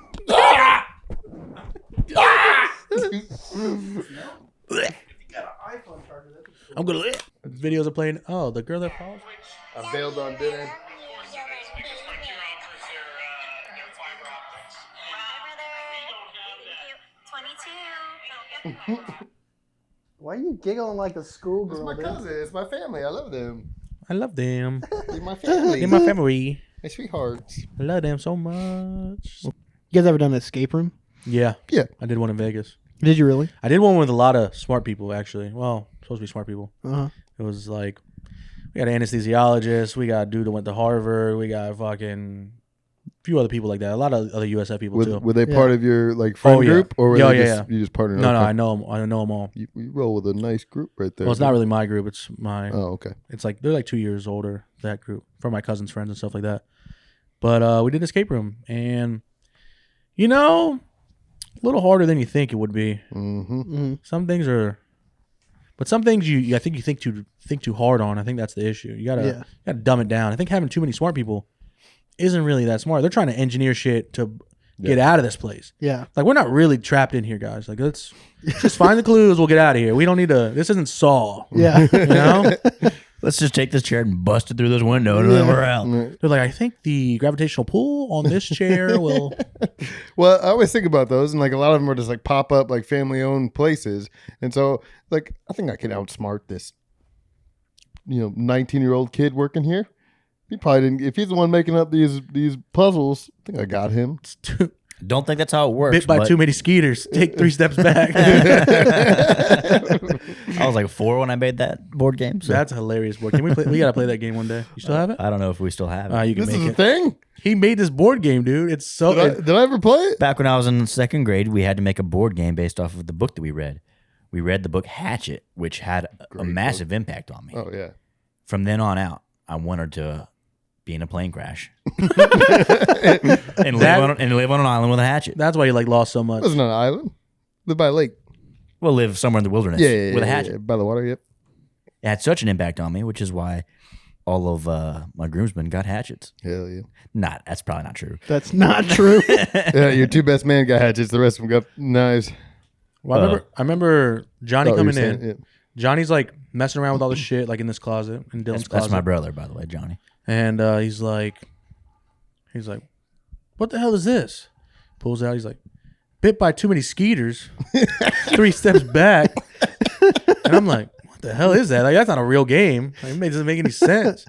I'm gonna videos are playing. Oh, the girl that falls. I bailed on dinner. Why are you giggling like a It's schoolgirl? my cousin. It's my family. I love them. I love them. They're my family. In my family. My sweethearts. I love them so much. You guys ever done an escape room? Yeah. Yeah. I did one in Vegas. Did you really? I did one with a lot of smart people, actually. Well, supposed to be smart people. Uh-huh. It was like, we got an anesthesiologist. We got a dude that went to Harvard. We got fucking a few other people like that. A lot of other USF people, too. Were they Yeah. part of your like friend Oh, yeah. group, or were Yeah, they yeah, just, you just partnered? No, Okay. I know them. I know them all. You roll with a nice group right there. Well, it's not really my group. It's my. Oh, okay. It's like they're like 2 years older. That group from my cousin's friends and stuff like that. But we did an escape room, and a little harder than you think it would be. Mm-hmm. Mm-hmm. Some things are, but some things I think you think too hard on. I think that's the issue. You gotta dumb it down. I think having too many smart people isn't really that smart. They're trying to engineer shit to get out of this place. Yeah. Like, we're not really trapped in here, guys. Like, let's just find the clues. We'll get out of here. We don't need to. This isn't Saw. Yeah. You know. Let's just take this chair and bust it through this window, and then we're out. They're like, I think the gravitational pull on this chair will. Well, I always think about those, and like a lot of them are just like pop up like family owned places, and so like I think I could outsmart this, 19-year-old kid working here. He probably didn't. If he's the one making up these puzzles, I think I got him. Don't think that's how it works. Bit by but too many skeeters. Take 3 steps back. I was like 4 when I made that board game. So That's a hilarious board. Can we play? We gotta play that game one day. You still have it? I don't know if we still have it. You can This is make a it. thing. He made this board game, dude. It's so. Did I ever play it? Back when I was in 2nd grade, we had to make a board game based off of the book that we read. We read the book Hatchet, which had a massive impact on me. Oh yeah. From then on out, I wanted to be in a plane crash and live on an island with a hatchet. That's why you lost so much. It wasn't on an island. Live by a lake. We'll live somewhere in the wilderness with a hatchet. Yeah, by the water. Yep. It had such an impact on me, which is why all of my groomsmen got hatchets. Hell yeah. That's probably not true. That's not true. Yeah, your 2 best men got hatchets. The rest of them got knives. Well, I remember Johnny Oh, you were coming in. saying, yeah. Johnny's like messing around with all this shit, like in this closet, in Dylan's closet. That's my brother, by the way, Johnny. And he's like, what the hell is this? Pulls out. He's like, bit by too many skeeters. 3 steps back. And I'm like, what the hell is that? Like, that's not a real game. Like, it doesn't make any sense.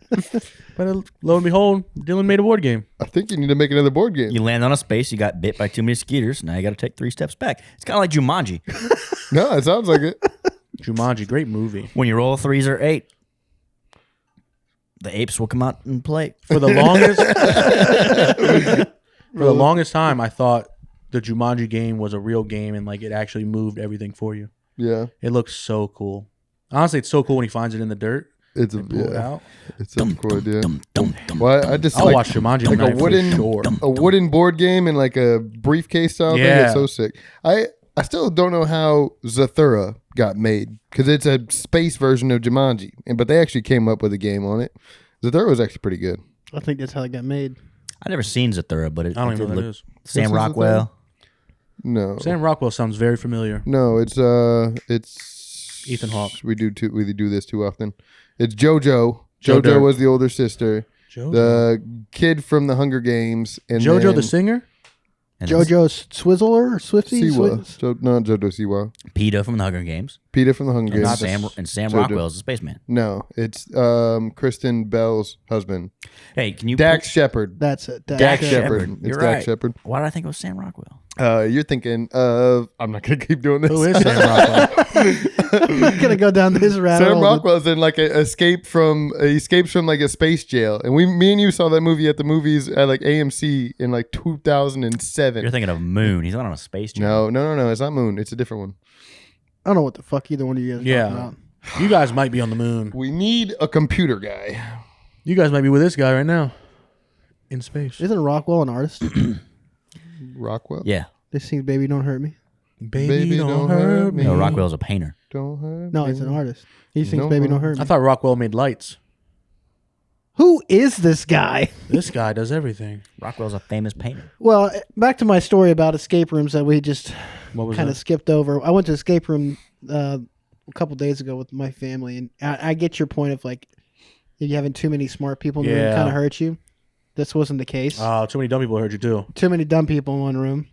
But lo and behold, Dylan made a board game. I think you need to make another board game. You land on a space, you got bit by too many skeeters. Now you got to take 3 steps back. It's kind of like Jumanji. No, it sounds like it. Jumanji, great movie. When you roll 3s or 8, the apes will come out and play. For the longest time, I thought the Jumanji game was a real game and like it actually moved everything for you. Yeah. It looks so cool. Honestly, it's so cool when he finds it in the dirt. It's a And pull it out. It's such a cool idea. Dum, dum, dum. Well, I just I'll like watch Jumanji like tonight a wooden for sure. a wooden board game and like a briefcase style thing. Yeah. It's so sick. I still don't know how Zathura got made because it's a space version of Jumanji, but they actually came up with a game on it. Zathura was actually pretty good. I think that's how it got made. I never seen Zathura, but it I don't did even know what look. that is. Sam This is Rockwell. No, Sam Rockwell sounds very familiar. no, it's Ethan Hawke. We do this too often. It's JoJo. Joe JoJo Dirt. was the older sister. JoJo. The kid from the Hunger Games and JoJo then the singer? And it's JoJo Swizzler or Swifty? Siwa. No, JoJo Siwa. PETA from the Hunger Games. Peter from the Hunger And Games. Sam JoJo. Rockwell is the spaceman. No, it's Kristen Bell's husband, Hey, can you Dax Shepard. That's it. Dax it. Shepard. It's You're Dax right. Shepard. Why did I think it was Sam Rockwell? You're thinking of. I'm not gonna keep doing this. Who is Sam Rockwell? I'm not gonna go down this rabbit Sam hole. Rockwell's in like he escapes from like a space jail, and me and you saw that movie at the movies at like AMC in like 2007. You're thinking of Moon. He's not on a space journey. No, it's not Moon. It's a different one. I don't know what the fuck either one of you guys are talking Yeah. about. You guys might be on the moon. We need a computer guy. You guys might be with this guy right now. In space. Isn't Rockwell an artist? Rockwell. Yeah. They sing "Baby Don't Hurt Me." Baby, don't hurt me. No, Rockwell's a painter. Don't hurt No, me. he's an artist. He sings No, "Baby Don't Hurt Me." I thought Rockwell made lights. Who is this guy? This guy does everything. Rockwell's a famous painter. Well, back to my story about escape rooms that we just What was kind that? of skipped over. I went to escape room a couple days ago with my family, and I get your point of like, if you having too many smart people in the room kind of hurt you. This wasn't the case. Too many dumb people heard you too. Too many dumb people in one room.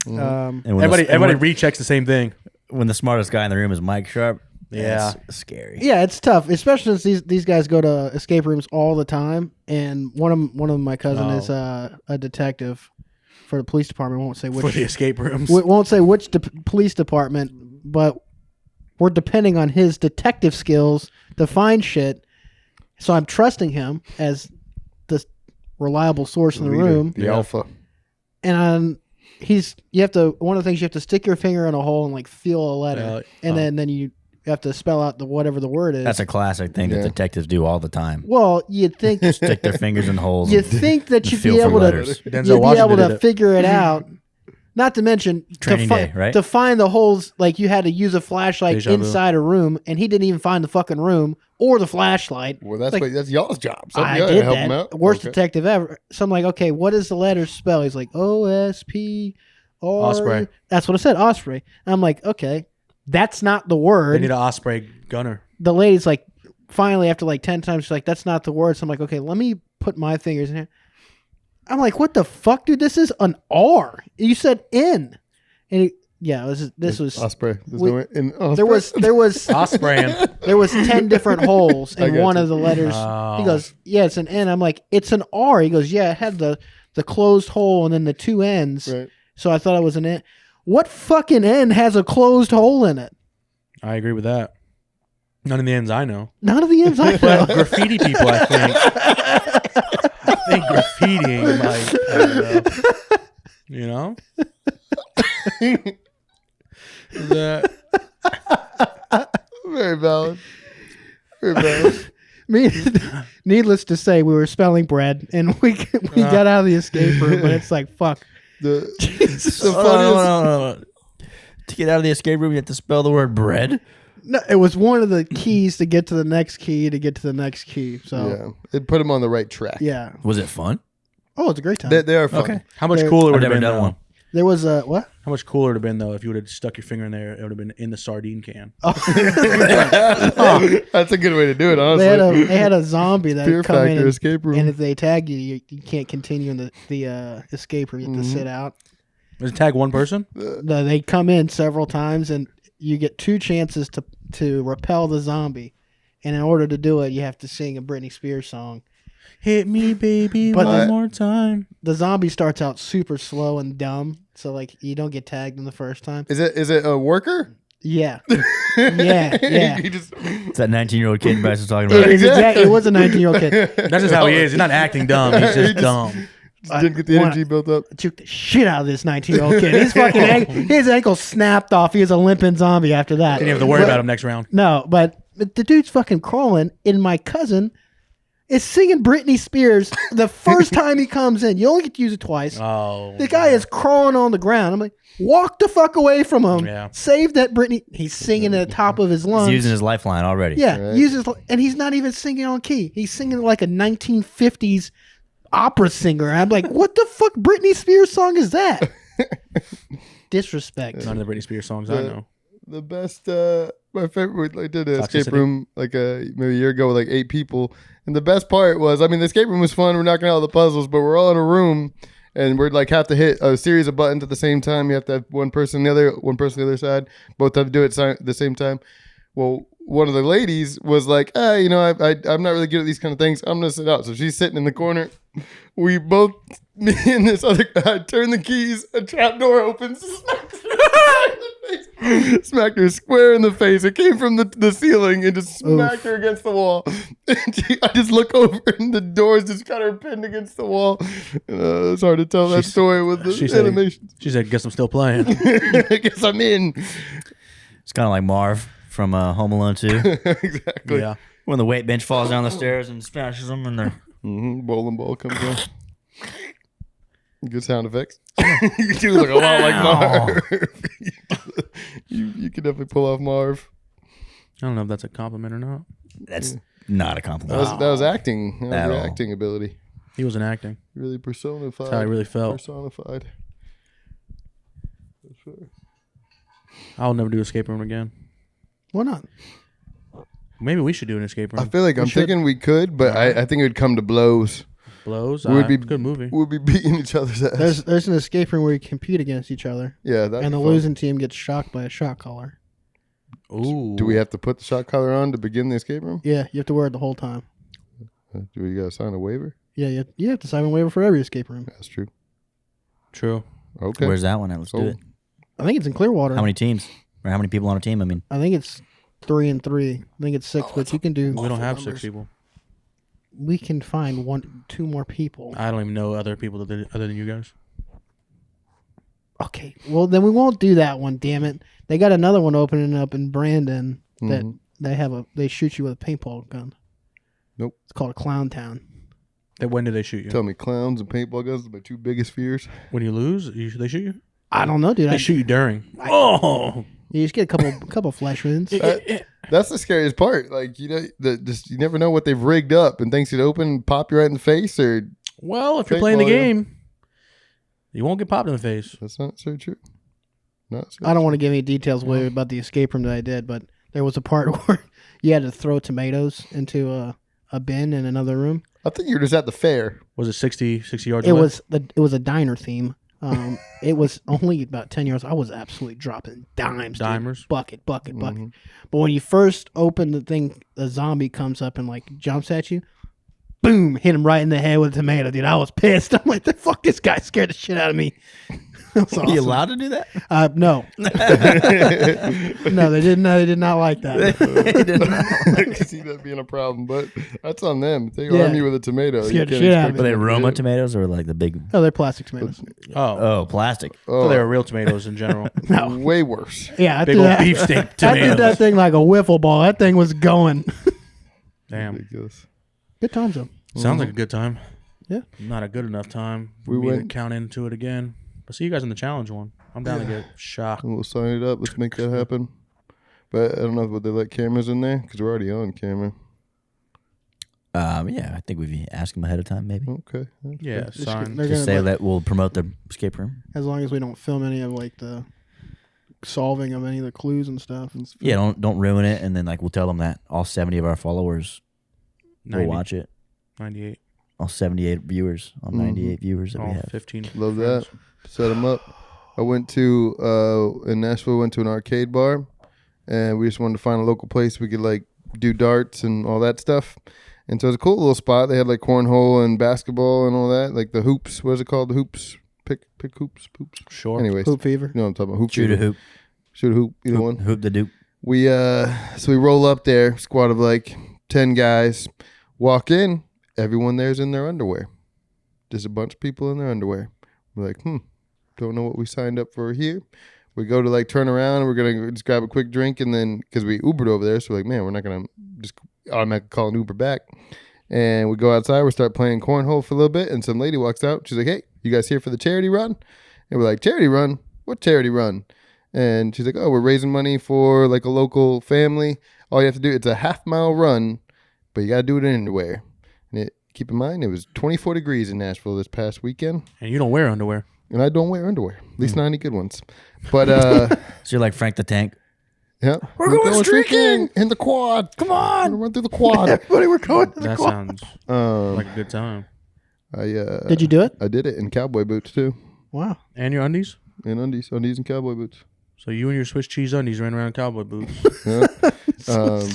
And Everybody rechecks the same thing. when the smartest guy in the room is Mike Sharpe. Yeah. That's scary. Yeah, it's tough, especially since these guys go to escape rooms all the time. And one of my cousin is a detective for the police department. Won't say which For the escape rooms. won't say which police department, but we're depending on his detective skills to find shit. So I'm trusting him as the reliable source in the room. The alpha. And one of the things you have to stick your finger in a hole and like feel a letter, and then you have to spell out whatever the word is. That's a classic thing that detectives do all the time. Well, you'd think Stick their fingers in holes. you think that you'd feel be for able letters. to Denzel you'd be Washington able did to it. figure it out. Not to mention Training day, right? to find the holes, like you had to use a flashlight Deja vu. inside a room, and he didn't even find the fucking room or the flashlight. Well, that's Like, that's y'all's job. So I you gotta did help him that. out. Worst Okay. detective ever. So I'm like, okay, what does the letter spell? He's like, OSP. Osprey. That's what I said, Osprey. And I'm like, okay, that's not the They word. need an Osprey gunner. The lady's like, finally, after like 10 times, she's like, that's not the word. So I'm like, okay, let me put my fingers in here. I'm like, what the fuck, dude? This is an R. You said N. And this was Osprey. There's we- no in Osprey. there was Osprey. there was 10 different holes I in got one you. of the letters. Oh. He goes, yeah, it's an N. I'm like, it's an R. He goes, yeah, it had the closed hole and then the two ends. Right. So I thought it was an N. What fucking N has a closed hole in it? I agree with that. None of the ends I know. None of the ends I know. But graffiti people, I think. I think graffitiing, like, I don't know. You know? Is that Very valid. Very valid. Needless to say, we were spelling bread and we got out of the escape room, but it's like, fuck. The funniest. No. To get out of the escape room, you have to spell the word bread. No, it was one of the keys to get to the next key to get to the next key. So, Yeah, it put him on the right track. yeah. Was it fun? Oh, it's a great time. They are fun. Okay. how much They're- cooler I've would have never been done though? one. There was a, what? How much cooler it would have been though if you would have stuck your finger in there? It would have been in the sardine can. That's a good way to do it, honestly. They had a zombie that Fear would come in factor and, escape room. and if they tag you, you can't continue in the escape room. You have to sit out. Does it tag one person? They come in several times and you get two chances to repel the zombie. And in order to do it, you have to sing a Britney Spears song. Hit me, baby, But one the- more time. The zombie starts out super slow and dumb, so like you don't get tagged in the first time. Is it a worker? Yeah, yeah. He just It's that 19-year-old kid Bryce was talking It, about. is exactly, it was a 19-year-old kid. That's just how he is. He's not acting dumb. He's just dumb. didn't get the energy built up. Took the shit out of this 19-year-old kid. His fucking his ankle snapped off. He was a limping zombie after that. Didn't have to worry about him next round. No, but the dude's fucking crawling, and my cousin is singing Britney Spears the first time he comes in. You only get to use it twice. Oh. The guy is crawling on the ground. I'm like, walk the fuck away from him. Yeah. Save that Britney. He's singing at the top of his lungs. He's using his lifeline already. Yeah, Right. and he's not even singing on key. He's singing like a 1950s opera singer. I'm like, what the fuck Britney Spears song is that? Disrespect. None of the Britney Spears songs I know. The best, my favorite, I did an escape Toxicity. room like maybe a year ago with like 8 people. And the best part was, I mean, the escape room was fun. We're knocking out the puzzles, but we're all in a room and we're like have to hit a series of buttons at the same time. You have to have one person on the other side. Both have to do it at the same time. Well, one of the ladies was like, I'm not really good at these kind of things. I'm going to sit out. So she's sitting in the corner. We both, me and this other guy, turn the keys. A trap door opens. Smacked her square in the face. It came from the ceiling and just smacked her against the wall. And I just look over and the doors just got her pinned against the wall. It's hard to tell that story with the animation. She said, guess I'm still playing. I guess I'm in. It's kind of like Marv from Home Alone 2. Exactly. Yeah. When the weight bench falls down the stairs and smashes them and they're... Bowling ball comes on. Good sound effects. You look a lot like Marv. you could definitely pull off Marv. I don't know if that's a compliment or not. That's not a compliment. That was acting. That At was all. your acting ability. He wasn't acting. Really personified. That's how I really felt. Personified. For sure. I'll never do escape room again. Why not? Maybe we should do an escape room. I feel like I'm thinking we could, but I think it would come to blows. Blows. We'd be good movie. We'd be beating each other's ass. There's an escape room where you compete against each other, Yeah, and the fun. losing team gets shocked by a shot collar. Ooh. Do we have to put the shot collar on to begin the escape room? Yeah, you have to wear it the whole time. Do we gotta sign a waiver? Yeah, you have to sign a waiver for every escape room. That's true. True. Okay. Where's that one at? Let's do Sold. it. I think it's in Clearwater. How many teams? Or how many people on a team? I mean, I think it's 3 and 3. I think it's 6, but you can do. We don't have numbers. 6 people. We can find 2 more people. I don't even know other people other than you guys. Okay, well then we won't do that one. Damn it! They got another one opening up in Brandon that they shoot you with a paintball gun. Nope. It's called a Clown Town. When do they shoot you? Tell me, clowns and paintball guns are my 2 biggest fears. When you lose, they shoot you? I don't know, dude. They shoot you during. Oh! You just get a couple flesh wounds. That's the scariest part. Like, you never know what they've rigged up and things could open and pop you right in the face, or Well, if you're playing the game, you won't get popped in the face. that's not so true. Not so I don't want to give any details away about the escape room that I did, but there was a part where you had to throw tomatoes into a bin in another room. I think you're just at the fair. Was it 60 yards It away? was a diner theme. It was only about 10 yards. I was absolutely dropping dimes. Dude. Dimers? Bucket. But when you first open the thing, the zombie comes up and like jumps at you. Boom! Hit him right in the head with a tomato, dude. I was pissed. I'm like, the fuck, this guy scared the shit out of me. That's are awesome. you allowed to do that? No. No, they didn't. They did not like that. I can see that being a problem, but that's on them. If they Yeah. arm you with a tomato, you Scared the can't shit out of expect me. Were they them to Roma do it. tomatoes or like the big? Oh, they're plastic tomatoes. Oh. Oh, plastic. So they were real tomatoes in general. No. Way worse. Yeah, I Big did old that. beefsteak I did tomatoes. that thing like a wiffle ball. That thing was going. Damn. Ridiculous. Good times though. Sounds like a good time. Yeah. Not a good enough time. We We went- to count into it again. But see you guys in the challenge one. I'm down to get shocked. We'll sign it up. Let's make that happen. But I don't know if they let cameras in there because we're already on camera. Yeah, I think we've asked them ahead of time, maybe. Okay. Yeah, sign. They're Just gonna say that we'll promote the escape room. as long as we don't film any of like the solving of any of the clues and stuff. Yeah, don't ruin it, and then like we'll tell them that all 70 of our followers will 90, watch it. 98. All 78 viewers, all 98 viewers that we All have. 15. Love friends. that. Set them up. I went to in Nashville. Went to an arcade bar, and we just wanted to find a local place we could like do darts and all that stuff. And so it was a cool little spot. They had like cornhole and basketball and all that, like the hoops. What is it called? The hoops. Pick hoops. Poops. Sure. Anyways, Hoop fever. you know what I'm talking about. Hoop. Shoot a fever. hoop. Shoot a hoop. Either one. Hoop the dupe. We so we roll up there, squad of like 10 guys, walk in, everyone there's in their underwear. Just a bunch of people in their underwear. We're like, don't know what we signed up for here. We go to like turn around and we're gonna just grab a quick drink, and then because we Ubered over there, so we're like, man, we're not gonna just automatically call an Uber back. And we go outside, we start playing cornhole for a little bit, and some lady walks out. She's like, hey, you guys here for the charity run? And we're like, charity run? What charity run? And she's like, oh, we're raising money for like a local family. All you have to do, it's a half-mile run, but you got to do it in underwear. And keep in mind, it was 24 degrees in Nashville this past weekend, And you don't wear underwear. and I don't wear underwear, at least not any good ones. But, So you're like Frank the Tank. yeah. We're going streaking! in the quad. Come We're on! gonna run through the quad. Everybody, we're going to the That quad. sounds like a good time. Did you do it? I did it in cowboy boots, too. Wow. And your undies? In undies and cowboy boots. So you and your Swiss cheese undies ran around in cowboy boots. Yeah.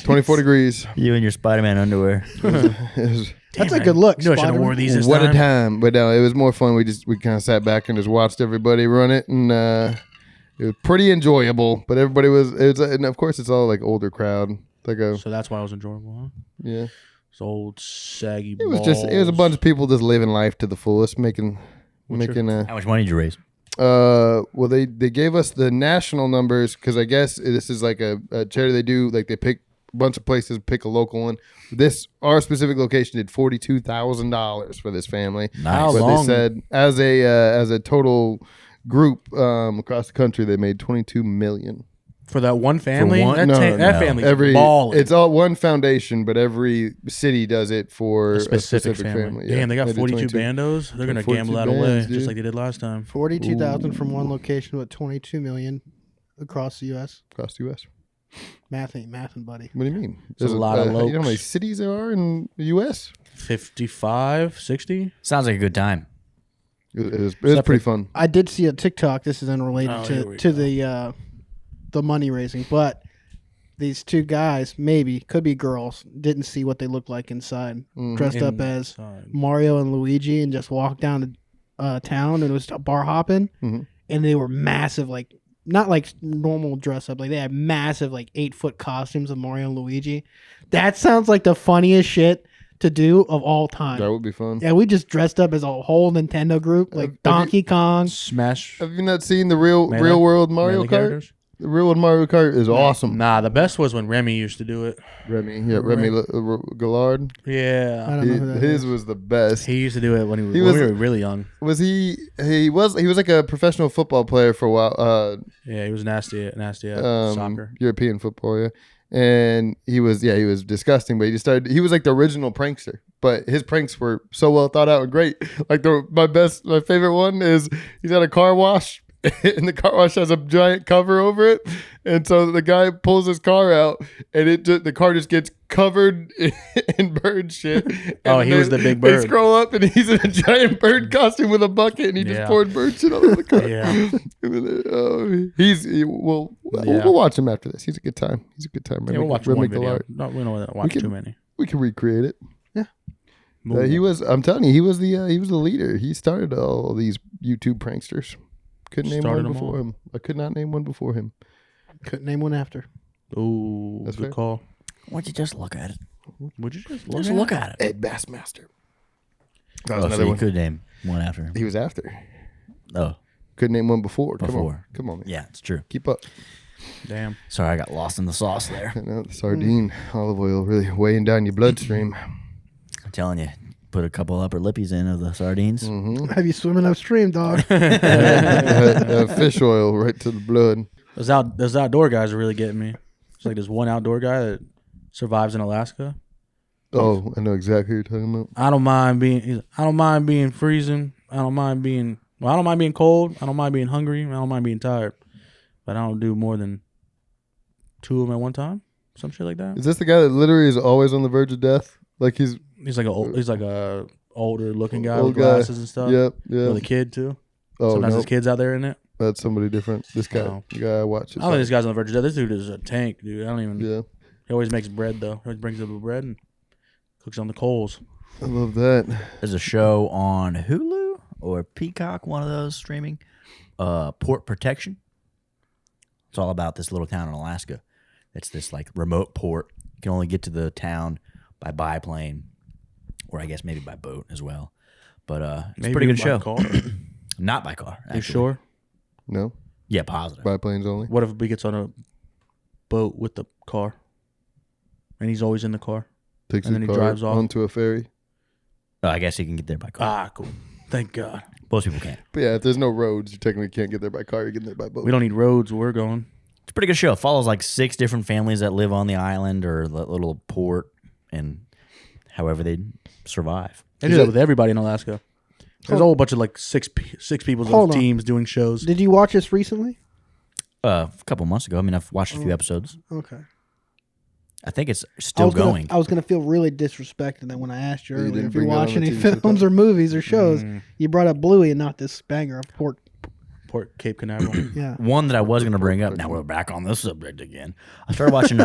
24 degrees. You and your Spider-Man underwear. It was, That's a good look. You know I should have Spider-Man. wore these this what time. a time. But no, it was more fun. We kind of sat back and just watched everybody run it, and it was pretty enjoyable. But everybody and of course it's all like older crowd. Like So that's why it was enjoyable, huh? yeah. It's old saggy It was a bunch of people just living life to the fullest, making How much money did you raise? well they gave us the national numbers because I guess this is like a charity they do, like they pick a bunch of places, pick a local one. Our specific location did $42,000 for this family. Nice. But long? they said as a total group across the country they made $22 million. For that one family? one? That, No, that no. family's balling. It's all one foundation, but every city does it for a specific family. Damn, they got did 42 22 bandos. They're going to 42 gamble that bands, away, dude. just like they did last time. 42,000 from one location, but 22 million across the U.S. across the U.S. Math ain't mathin', buddy. What do you mean? There's a lot of You know how many lokes. cities there are in the U.S.? 55, 60. Sounds like a good time. It is pretty fun. I did see a TikTok. This is unrelated Oh, here we to go. the money raising, but these two guys, maybe could be girls, didn't see what they looked like inside, dressed up as Inside. Mario and Luigi, and just walked down to town and it was bar hopping, and they were massive, like not like normal dress up, like they had massive like 8-foot costumes of Mario and Luigi. That sounds like the funniest shit to do of all time. That would be fun. Yeah, we just dressed up as a whole Nintendo group, like Donkey Kong. Smash. Have you not seen the real Melee- world Mario melee Kart? characters? The real world Mario Kart is awesome. Nah, the best was when Remy used to do it. Remy Gallard. I Yeah. don't know who that His is. was the best. He used to do it when He when was- we were really young. Was he? He was like a professional football player for a while. Yeah, he was nasty at soccer. European football, yeah. And he was disgusting, but he was like the original prankster. But his pranks were so well thought out and great. Like my favorite one is he's at a car wash and the car wash has a giant cover over it. And so the guy pulls his car out and the car just gets covered in bird shit. Oh, And he was the big They bird. scroll up and he's in a giant bird costume with a bucket and he just Yeah. poured bird shit all over the car. Yeah. We'll watch him after this. He's a good time. Yeah, we'll watch Remy one video. Gallard. No, we don't watch can- too many. We can recreate it. Move. He was. I'm telling you, he was the leader. He started all these YouTube pranksters. Couldn't name Started one them before all. him. I could not name one before him. Couldn't name one after. Ooh, That's good fair. call. Why'd you just look at it? Would you just Just look at it. Ed Bassmaster. That was Oh, so another you one. could name one after him. He was after. Oh, Couldn't name one before. Before. Come on, man. yeah, it's true. Keep up. Damn. Sorry, I got lost in the sauce there. I know, the sardine, olive oil, really weighing down your bloodstream. I'm telling you, put a couple upper lippies in of the sardines. Have you swimming upstream, dog? Fish oil right to the blood. Those outdoor guys are really getting me. It's like there's one outdoor guy that survives in Alaska. Oh, I know exactly what you're talking about. I don't mind being freezing. I don't mind being cold. I don't mind being hungry. I don't mind being tired. But I don't do more than 2 of them at one time. Some shit like that. Is this the guy that literally is always on the verge of death? Like he's He's like a older looking guy Old with glasses and stuff. Yep, With a yeah. kid too. Oh Sometimes no, his kid's out there in it. that's somebody different. This guy, Oh. the guy I watch. I don't think this guy's on the verge of death. This dude is a tank, dude. I don't even. Yeah, He always makes bread though. He always brings up the bread and cooks on the coals. I love that. There's a show on Hulu or Peacock, one of those streaming. Port Protection. It's all about this little town in Alaska. It's this like remote port. You can only get to the town by biplane, or I guess maybe by boat as well. But it's a Maybe pretty good by show. car. Not by car. You Actually. sure? No, Yeah, positive. biplanes only. What if he gets on a boat with the car, and he's always in the car? Takes And his then he car drives off. onto a ferry. I guess he can get there by car. Ah, cool. Thank God. Most people can't. But yeah, if there's no roads, you technically can't get there by car. You're getting there by boat. We don't need roads where we're going. It's a pretty good show. It follows like 6 different families that live on the island or the little port, and however they survive. They do that with everybody in Alaska. There's a whole bunch of like six people's Hold on. teams doing shows. Did you watch this recently? A couple months ago. I mean, I've watched a few episodes. Okay. I think it's still going. I was gonna feel really disrespected then when I asked you You earlier didn't if you bring that watch on the any TV show films talk. or movies or shows. You brought up Bluey and not this banger of Port. Port Cape Canaveral. Yeah. One that I was going to bring up. Now we're back on this subject again. I started watching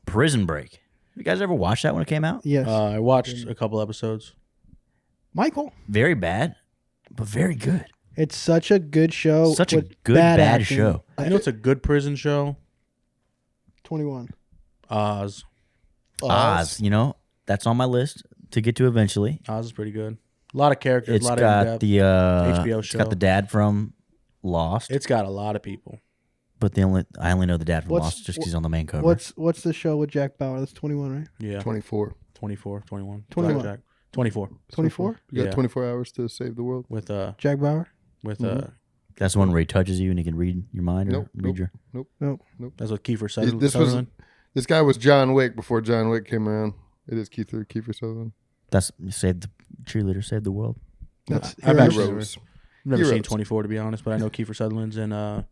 Prison Break. You guys ever watched that when it came out? Yes. I watched a couple episodes. Michael. Very bad, but very good. It's such a good show. Such a with good, bad bad acting. show. You know, it's a good prison show. 21. Oz. Oz, you know, that's on my list to get to eventually. Oz is pretty good. A lot of characters. It's a lot got of the HBO It's got show. the dad from Lost, It's got a lot of people. but I only know the dad from What's- Lost just because he's on the main cover. What's the show with Jack Bauer? That's 21, right? Yeah. 24. 24, 21. 21. Blackjack. 24. 24? You got Yeah. 24 hours to save the world. With Jack Bauer? That's the one where he touches you and he can read your mind or read your. that's with Kiefer This was Sutherland. this guy was John Wick before John Wick came around. It is Kiefer Sutherland. That's saved the cheerleader, saved the world. That's I've Heroes. actually Heroes. I've never seen Heroes. 24 to be honest, but I know Kiefer Sutherland's in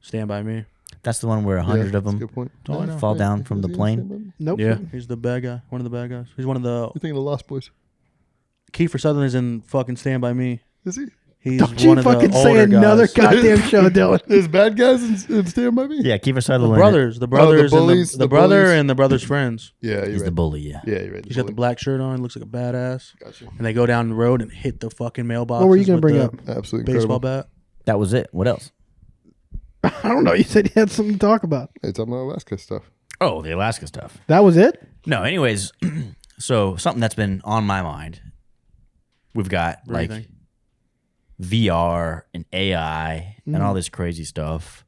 Stand By Me. That's the one where 100 of that's a them good point. Oh, I know. fall down from the plane. Nope. Yeah, he's the bad guy. One of the bad guys. He's one of the. You're thinking of Lost Boys. Kiefer Sutherland's in fucking Stand By Me. Is he? He's Don't one you of fucking the say older another guys. goddamn show, Dylan. There's bad guys in Stand By Me? Yeah, Kiefer The Sutherland brothers, the brothers, bullies, and the the brother bullies. and the brother's friends. Yeah, you're is right. the bully. Yeah. Yeah, you're right. He's got the black shirt on, looks like a badass, Gotcha. and they go down the road and hit the fucking mailbox. What were you gonna bring up? Absolutely Baseball incredible. bat. That was it. What else? I don't know. You said you had something to talk about. It's on my Alaska stuff. Oh, the Alaska stuff. That was it? No, anyways, so something that's been on my mind. We've got like Everything. VR and AI and all this crazy stuff,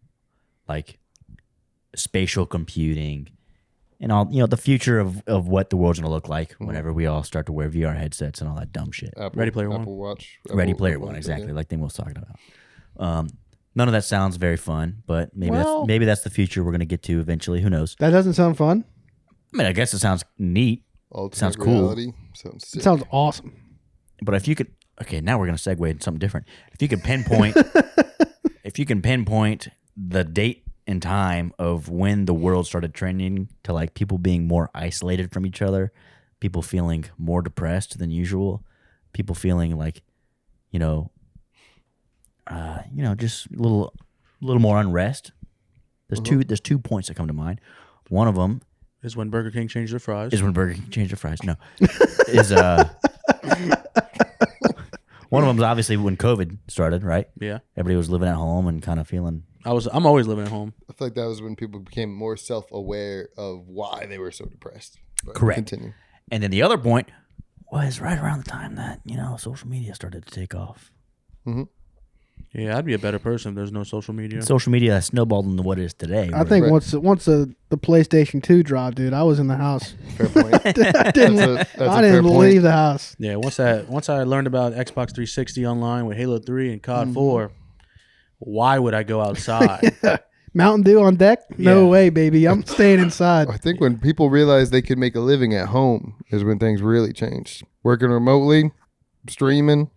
like spatial computing and all, the future of what the world's gonna look like whenever we all start to wear VR headsets and all that dumb shit. Ready Player One. Apple Watch. Ready Apple- Player Apple One, Watch, exactly, yeah. like thing we was talking about. None of that sounds very fun, but maybe Well- that's the future we're gonna get to eventually. Who knows? That doesn't sound fun. I mean, I guess it sounds neat, Ultimate Sounds cool. reality. Sounds sick. It sounds awesome. but if you could, okay, now we're gonna segue into something different. If you could pinpoint, the date and time of when the world started trending to like people being more isolated from each other, people feeling more depressed than usual, people feeling like, just a little more unrest. There's 2 points that come to mind. One of them Is when Burger King changed their fries. is when Burger King changed their fries. No, is one of them is obviously when COVID started, right? Yeah, Everybody was living at home and kind of feeling. I'm always living at home. I feel like that was when people became more self-aware of why they were so depressed. But Correct. Continue. And then the other point was right around the time that social media started to take off. Yeah, I'd be a better person if there's no social media. Social media has snowballed into what it is today. I think Right. once the PlayStation 2 dropped, dude, I was in the house. Fair point. I didn't, That's a I fair didn't point. leave the house. Yeah, once I learned about Xbox 360 online with Halo 3 and COD 4, why would I go outside? Mountain Dew on deck? No Yeah. way, baby. I'm staying inside. I think when people realized they could make a living at home is when things really changed. Working remotely, streaming,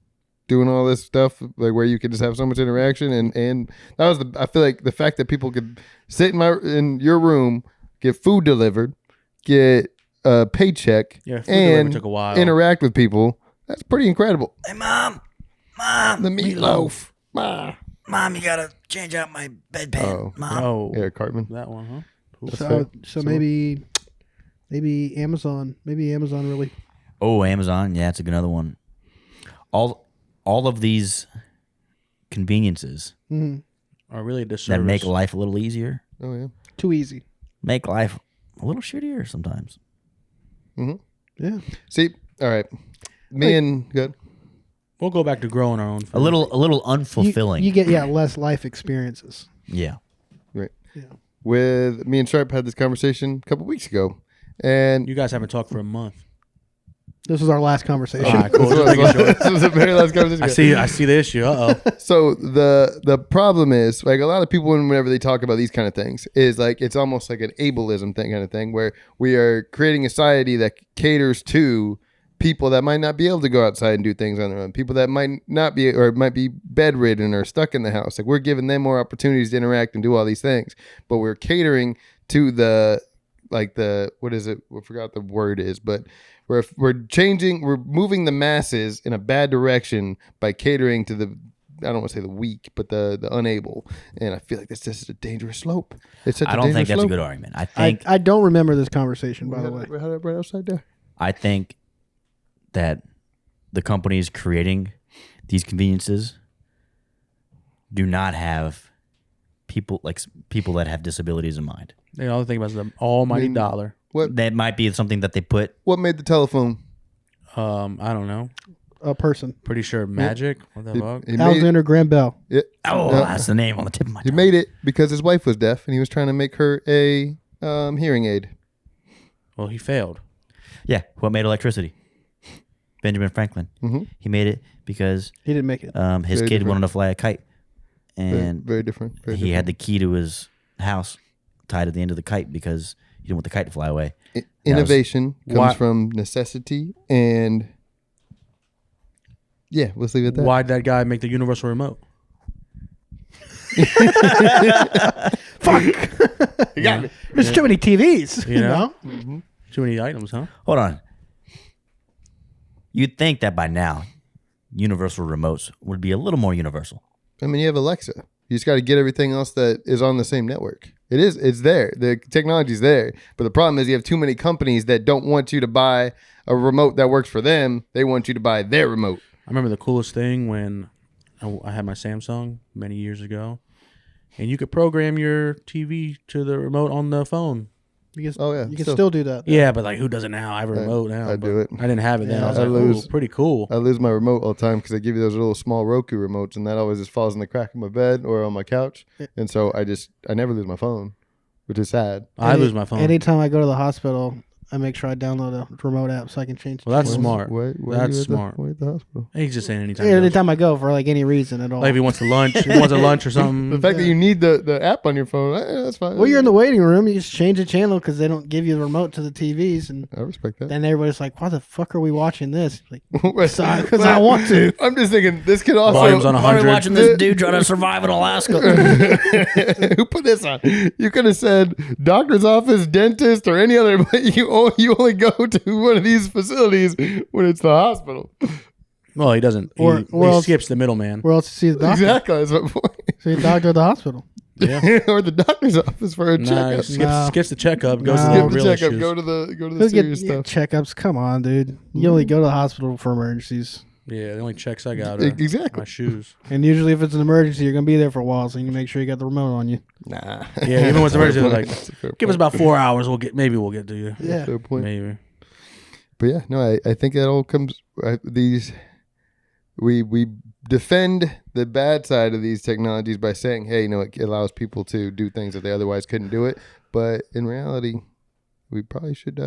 doing all this stuff, like where you could just have so much interaction, and that was I feel like the fact that people could sit in your room, get food delivered, get a paycheck, Yeah, food delivery and took a while. interact with people. That's pretty incredible. Hey, mom, The meatloaf. mom, you gotta change out my bedpan. Oh. Mom. Oh, Eric Cartman. that one, huh? That's So, fair. so maybe Amazon. Maybe Amazon really. Oh, Amazon. Yeah, it's another one. All of these conveniences Are really a disservice. that make life a little easier, Oh yeah. Too easy. make life a little shittier sometimes. Yeah. See, all right. Me and good. We'll go back to growing our own food. A little unfulfilling. You get less life experiences. Yeah. Right. Yeah. With me and Sharpe had this conversation a couple weeks ago, and You guys haven't talked for a month. This was our last conversation. All right, cool. this, Just making was, sure. this was the very last conversation. I see the issue. Uh-oh. So the problem is, like, a lot of people whenever they talk about these kind of things is like it's almost like an ableism thing kind of thing where we are creating a society that caters to people that might not be able to go outside and do things on their own, people that might not be or might be bedridden or stuck in the house. Like, we're giving them more opportunities to interact and do all these things, but we're catering to the what is it? I forgot the word is, but we're moving the masses in a bad direction by catering to the, I don't want to say the weak, but the unable. And I feel like that's just a dangerous slope. It's such I a don't dangerous think that's a slope. good argument. I think I don't remember this conversation, by the way. We had it right outside there. I think that the companies creating these conveniences do not have people that have disabilities in mind. They all think about the almighty dollar. That might be something that they put. What made the telephone? I don't know. A person. Pretty sure magic. What the fuck? He made Alexander Graham Bell. it. Oh, Yeah. that's the name on the tip of my He tongue. made it because his wife was deaf, and he was trying to make her a hearing aid. Well, he failed. Yeah, what made electricity? Benjamin Franklin. Mhm. He made it because He didn't make it. his Very kid different. wanted to fly a kite, and Very different. Very he had the key to his house tied at the end of the kite because he didn't want the kite to fly away. Innovation comes Why- from necessity, and yeah, let's leave it at that. Why'd that guy make the universal remote? Fuck Fuck. You got me. There's too many TVs. You know? Too many items, huh? Hold on. You'd think that by now, universal remotes would be a little more universal. I mean, you have Alexa. You just got to get everything else that is on the same network. It's there. The technology's there. But the problem is you have too many companies that don't want you to buy a remote that works for them. They want you to buy their remote. I remember the coolest thing when I had my Samsung many years ago, and you could program your TV to the remote on the phone. You can, Oh, yeah. You can still do that. Yeah, but like, who does it now? I have a remote now. I but do it. I didn't have it then. Yeah, I was I like, lose. ooh, pretty cool. I lose my remote all the time because they give you those little small Roku remotes, and that always just falls in the crack of my bed or on my couch. And so I never lose my phone, which is sad. I lose my phone. Anytime I go to the hospital, I make sure I download a remote app so I can change. Well, that's the smart. Why That's you at smart. Why at the hospital? He's just saying anytime. Yeah, he goes. anytime I go for like any reason at all. Like if he wants a lunch, if he wants a lunch or something. The fact that you need the app on your phone, that's fine. Well, you're in the waiting room. You just change the channel because they don't give you the remote to the TVs, and I respect that. then everybody's like, "Why the fuck are we watching this?" Like, Because I want to. I'm just thinking this could also. Volume's on Why are we 100. watching this dude try to survive in Alaska? Who put this on? You could have said doctor's office, dentist, or any other, but you only go to one of these facilities when it's the hospital. Well, he doesn't. Or He else- skips the middleman. Where else to see the doctor? Exactly, that's my point. See the doctor at the hospital. Yeah. Or the doctor's office for a Nah, checkup. skips the checkup. Goes No. to the Skip the real checkup. issues. Go to the Who serious get stuff. checkups? Come on, dude. You only go to the hospital for emergencies. Yeah, the only checks I got are Exactly. my shoes. And usually, if it's an emergency, you're gonna be there for a while, so you can make sure you got the remote on you. Nah. Yeah, even when it's emergency, they're like, That's a fair give us point. about 4 hours. Maybe we'll get to you. Yeah. Fair point. Maybe. But yeah, no, I think that all comes we defend the bad side of these technologies by saying, hey, it allows people to do things that they otherwise couldn't do it. But in reality, we probably should.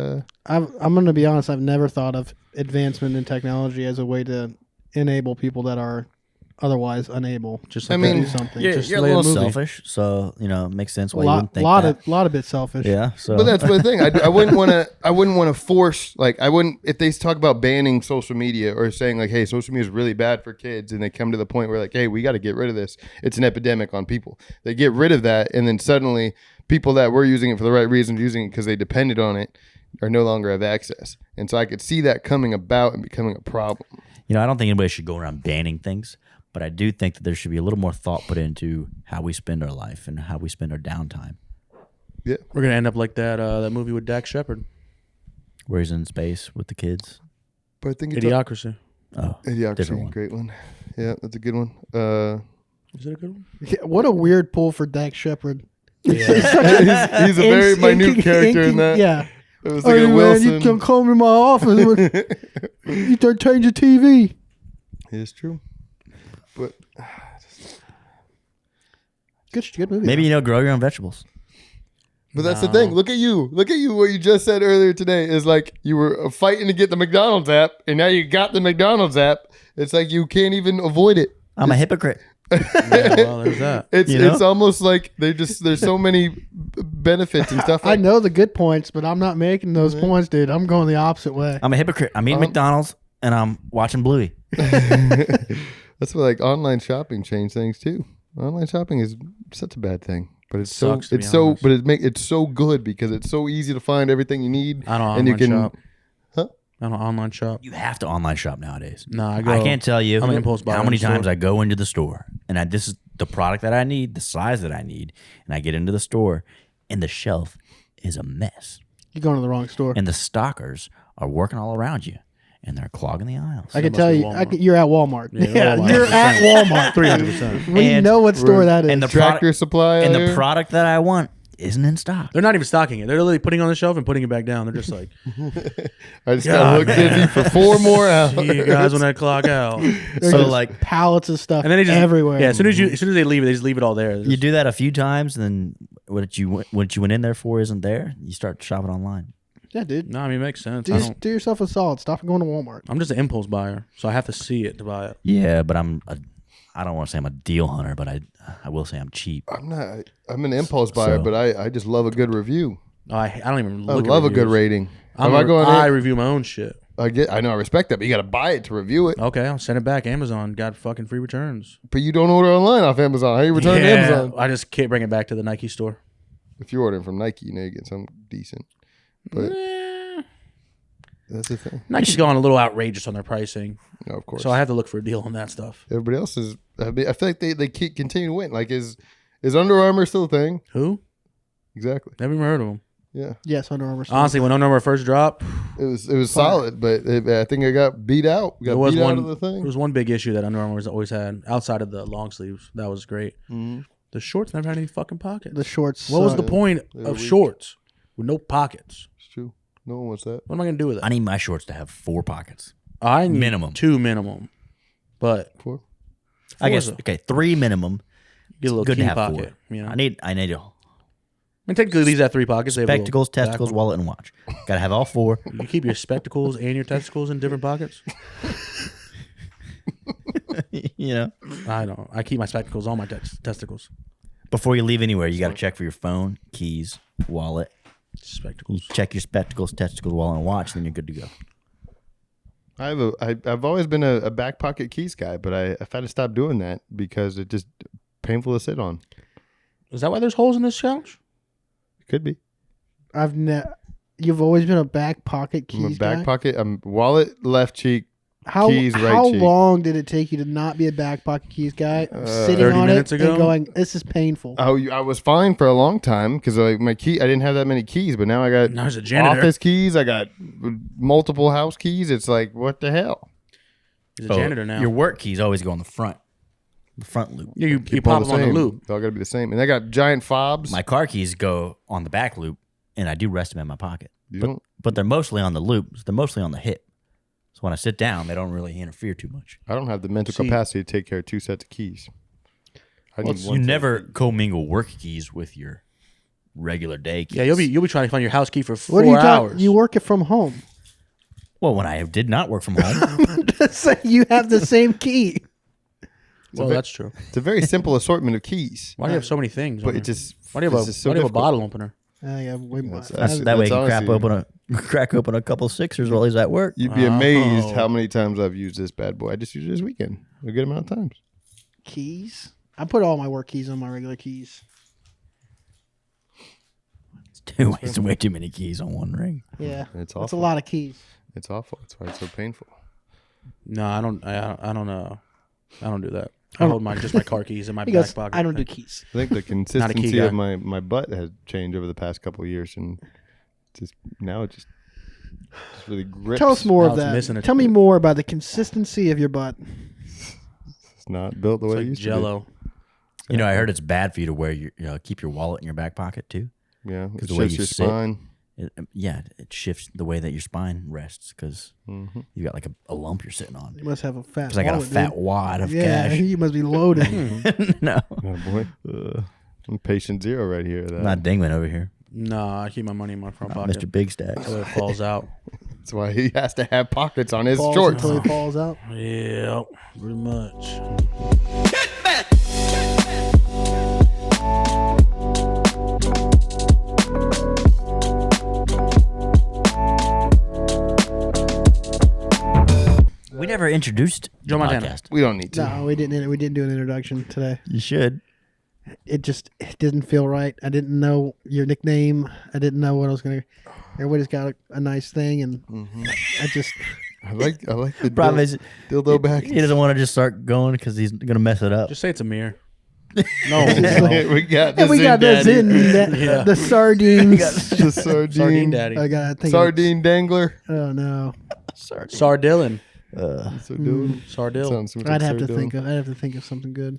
I'm gonna be honest. I've never thought of advancement in technology as a way to enable people that are otherwise unable. Just I like mean, to do something. You're, Just you're a lay a little movie. selfish, so it makes sense why you lot, wouldn't think that. lot of bit selfish. Yeah, so But that's the thing. I wouldn't want to. I wouldn't want to force. Like I wouldn't if they talk about banning social media or saying like, hey, social media is really bad for kids, and they come to the point where like, hey, we got to get rid of this. It's an epidemic on people. They get rid of that, and then suddenly people that were using it for the right reasons, using it because they depended on it, are no longer have access. And so I could see that coming about and becoming a problem. I don't think anybody should go around banning things, but I do think that there should be a little more thought put into how we spend our life and how we spend our downtime. Yeah. We're gonna end up like that movie with Dak Shepard, Where he's in space with the kids. But I think it's Idiocracy. Oh, Idiocracy, different one. great one. Yeah, that's a good one. Is it a good one? Yeah, what a weird pull for Dak Shepard. he's a very minute character in that. Yeah. It was like Hey a man, Wilson. you can come to my office. You start changing TV. It's true. But Good movie. Maybe grow your own vegetables. that's the thing. Look at you. Look at you. What you just said earlier today is like you were fighting to get the McDonald's app, and now you got the McDonald's app. It's like you can't even avoid it. I'm a hypocrite. Yeah, well, there's that. It's almost like there's so many benefits and stuff. I know the good points, but I'm not making those points, dude. I'm going the opposite way. I'm a hypocrite. I'm eating McDonald's and I'm watching Bluey. That's what like online shopping changed things too. Online shopping is such a bad thing, but it's Sucks, to be so honest. but it's so good because it's so easy to find everything you need. I don't and you online can. shop. Huh? I don't online shop. You have to online shop nowadays. No, I go. I can't tell you I'm an impulse buyer how many in the store. times I go into the store and this is the product that I need, the size that I need, and I get into the store and the shelf is a mess. You're going to the wrong store. And the stockers are working all around you and they're clogging the aisles. I can must tell be you, Walmart. you're at Walmart. Yeah, Walmart. You're at Walmart. 300%. We And know what store that is. and the Tractor product Supply and out the here. product that I want isn't in stock. They're not even stocking it. They're literally putting it on the shelf and putting it back down. They're just like, I just God, gotta look man. busy for 4 more hours. "See you guys when I clock out." There's So, just like- pallets of stuff And then they just everywhere. Yeah, as soon as they leave it, they just leave it all there. You do that a few times, and then what you went in there for isn't there. You start shopping online. Yeah, dude. No, I mean it makes sense. I don't, Do yourself a solid. Stop going to Walmart. I'm just an impulse buyer, so I have to see it to buy it. Yeah, but I don't want to say I'm a deal hunter, but I will say I'm cheap. I'm not. I'm an impulse buyer, So- but I just love a good review. Oh, I don't even I look. love at a good reviews. rating. I'm If I go on I it, review my own shit. I know I respect that, but you got to buy it to review it. Okay, I'll send it back. Amazon got free returns. But you don't order online off Amazon. How you return to Yeah, Amazon? I just can't bring it back to the Nike store. If you're ordering from Nike, you get something decent. But that's the thing. Nike's gone a little outrageous on their pricing. No, of course. So I have to look for a deal on that stuff. Everybody else is. I feel like they keep continue to win. Like is Under Armour still a thing? Who? Exactly. Never even heard of them. Yeah. Yes, Under Armour. Honestly, when Under Armour first dropped, It was solid, but I think it got beat out. Got beat out of the there thing. was one big issue that Under Armour has always had outside of the long sleeves. That was great. Mm-hmm. The shorts never had any fucking pockets. the shorts. What was the suck. point They're of weak. shorts with no pockets? It's true. No one wants that. What am I gonna do with I it? need my shorts to have 4 pockets. I need minimum. 2 minimum, but For I guess Four's okay, 3 minimum. get a little Good key to have pocket. 4. You know, I need I mean, technically these have 3 pockets. They have a little spectacles, back testicles, one. wallet, and watch. Got to have all 4. You keep your spectacles and your testicles in different pockets. You know, I don't. I keep my spectacles on my testicles. before you leave anywhere, you got to check for your phone, keys, wallet. You Spectacles. check your spectacles, testicles, wallet, and watch, then you're good to go. I've always been a back pocket keys guy, but I've had to stop doing that because it's just painful to sit on. Is that why there's holes in this couch? It could be. You've always been a back pocket I'm a keys back guy? pocket. I'm wallet left cheek. How keys, right how cheek. long did it take you to not be a back pocket keys guy? Sitting 30 on minutes it ago? and going, this is painful. I was fine for a long time because my key. I didn't have that many keys, but now I got Now there's a janitor. office keys. I got multiple house keys. It's like what the hell? He's a janitor now. Your work keys always go on the front loop. Yeah, you Keep pop all them on the same. loop. They all got to be the same. And I got giant fobs. My car keys go on the back loop, and I do rest them in my pocket. You don't- But they're mostly on the loop. They're mostly on the hip. So when I sit down, they don't really interfere too much. I don't have the mental See- capacity to take care of 2 sets of keys. I need You one set. never commingle work keys with your regular day keys. Yeah, you'll be trying to find your house key for What are 4 you talking? hours. You work it from home. Well, when I did not work from home, So you have the same key. well, that's true. It's a very simple assortment of keys. Why do you have so many things? But on it there? just Why do you have it's a just so why do you have a difficult. bottle opener? Yeah, way more. that's, that way he can honestly- crack open a couple Sixers while he's at work. You'd be amazed Oh. how many times I've used this bad boy. I just used it this weekend a good amount of times. Keys. I put all my work keys on my regular keys. It's way too many keys on one ring. Yeah, It's that's a awful. lot of keys. It's awful. That's why it's so painful. No, I don't do that. I hold my car keys in my He back goes, pocket. I don't do keys. I think the consistency guy. of my butt has changed over the past couple of years, and now it just really grips. Tell us more Now of it's that. missing a- Tell me more about the consistency of your butt. It's not built the It's way it like used Jello. You know, I heard it's bad for you to wear keep your wallet in your back pocket too. to be. Yeah, it the way shifts you your sit. spine. It shifts the way that your spine rests because Mm-hmm. you got like a lump you're sitting on. You must have a fat. Because I got a wallet, fat dude. wad of Yeah, cash. you must be loaded. No, Oh boy, I'm patient zero right here. not Dingman over here. No, I keep my money in my front pocket. Mr. Big Stacks. So it falls out. That's why he has to have pockets on his Falls shorts. until he falls out. Yeah, pretty much. We never introduced Joe the Montana. podcast. We don't need to. No, we didn't. We didn't do an introduction today. You should. It didn't feel right. I didn't know your nickname. I didn't know what I was gonna. Everybody's got a nice thing, and I like the Problem is, dildo back. he doesn't want to just start going because he's gonna mess it up. Just say it's a mirror. No, we got and we got this in the sardines. the sardine, Sardine Daddy. I gotta think. sardine dangler. Oh no, Sardillin. So dude, Sardill. sounds I'd have to think of something good.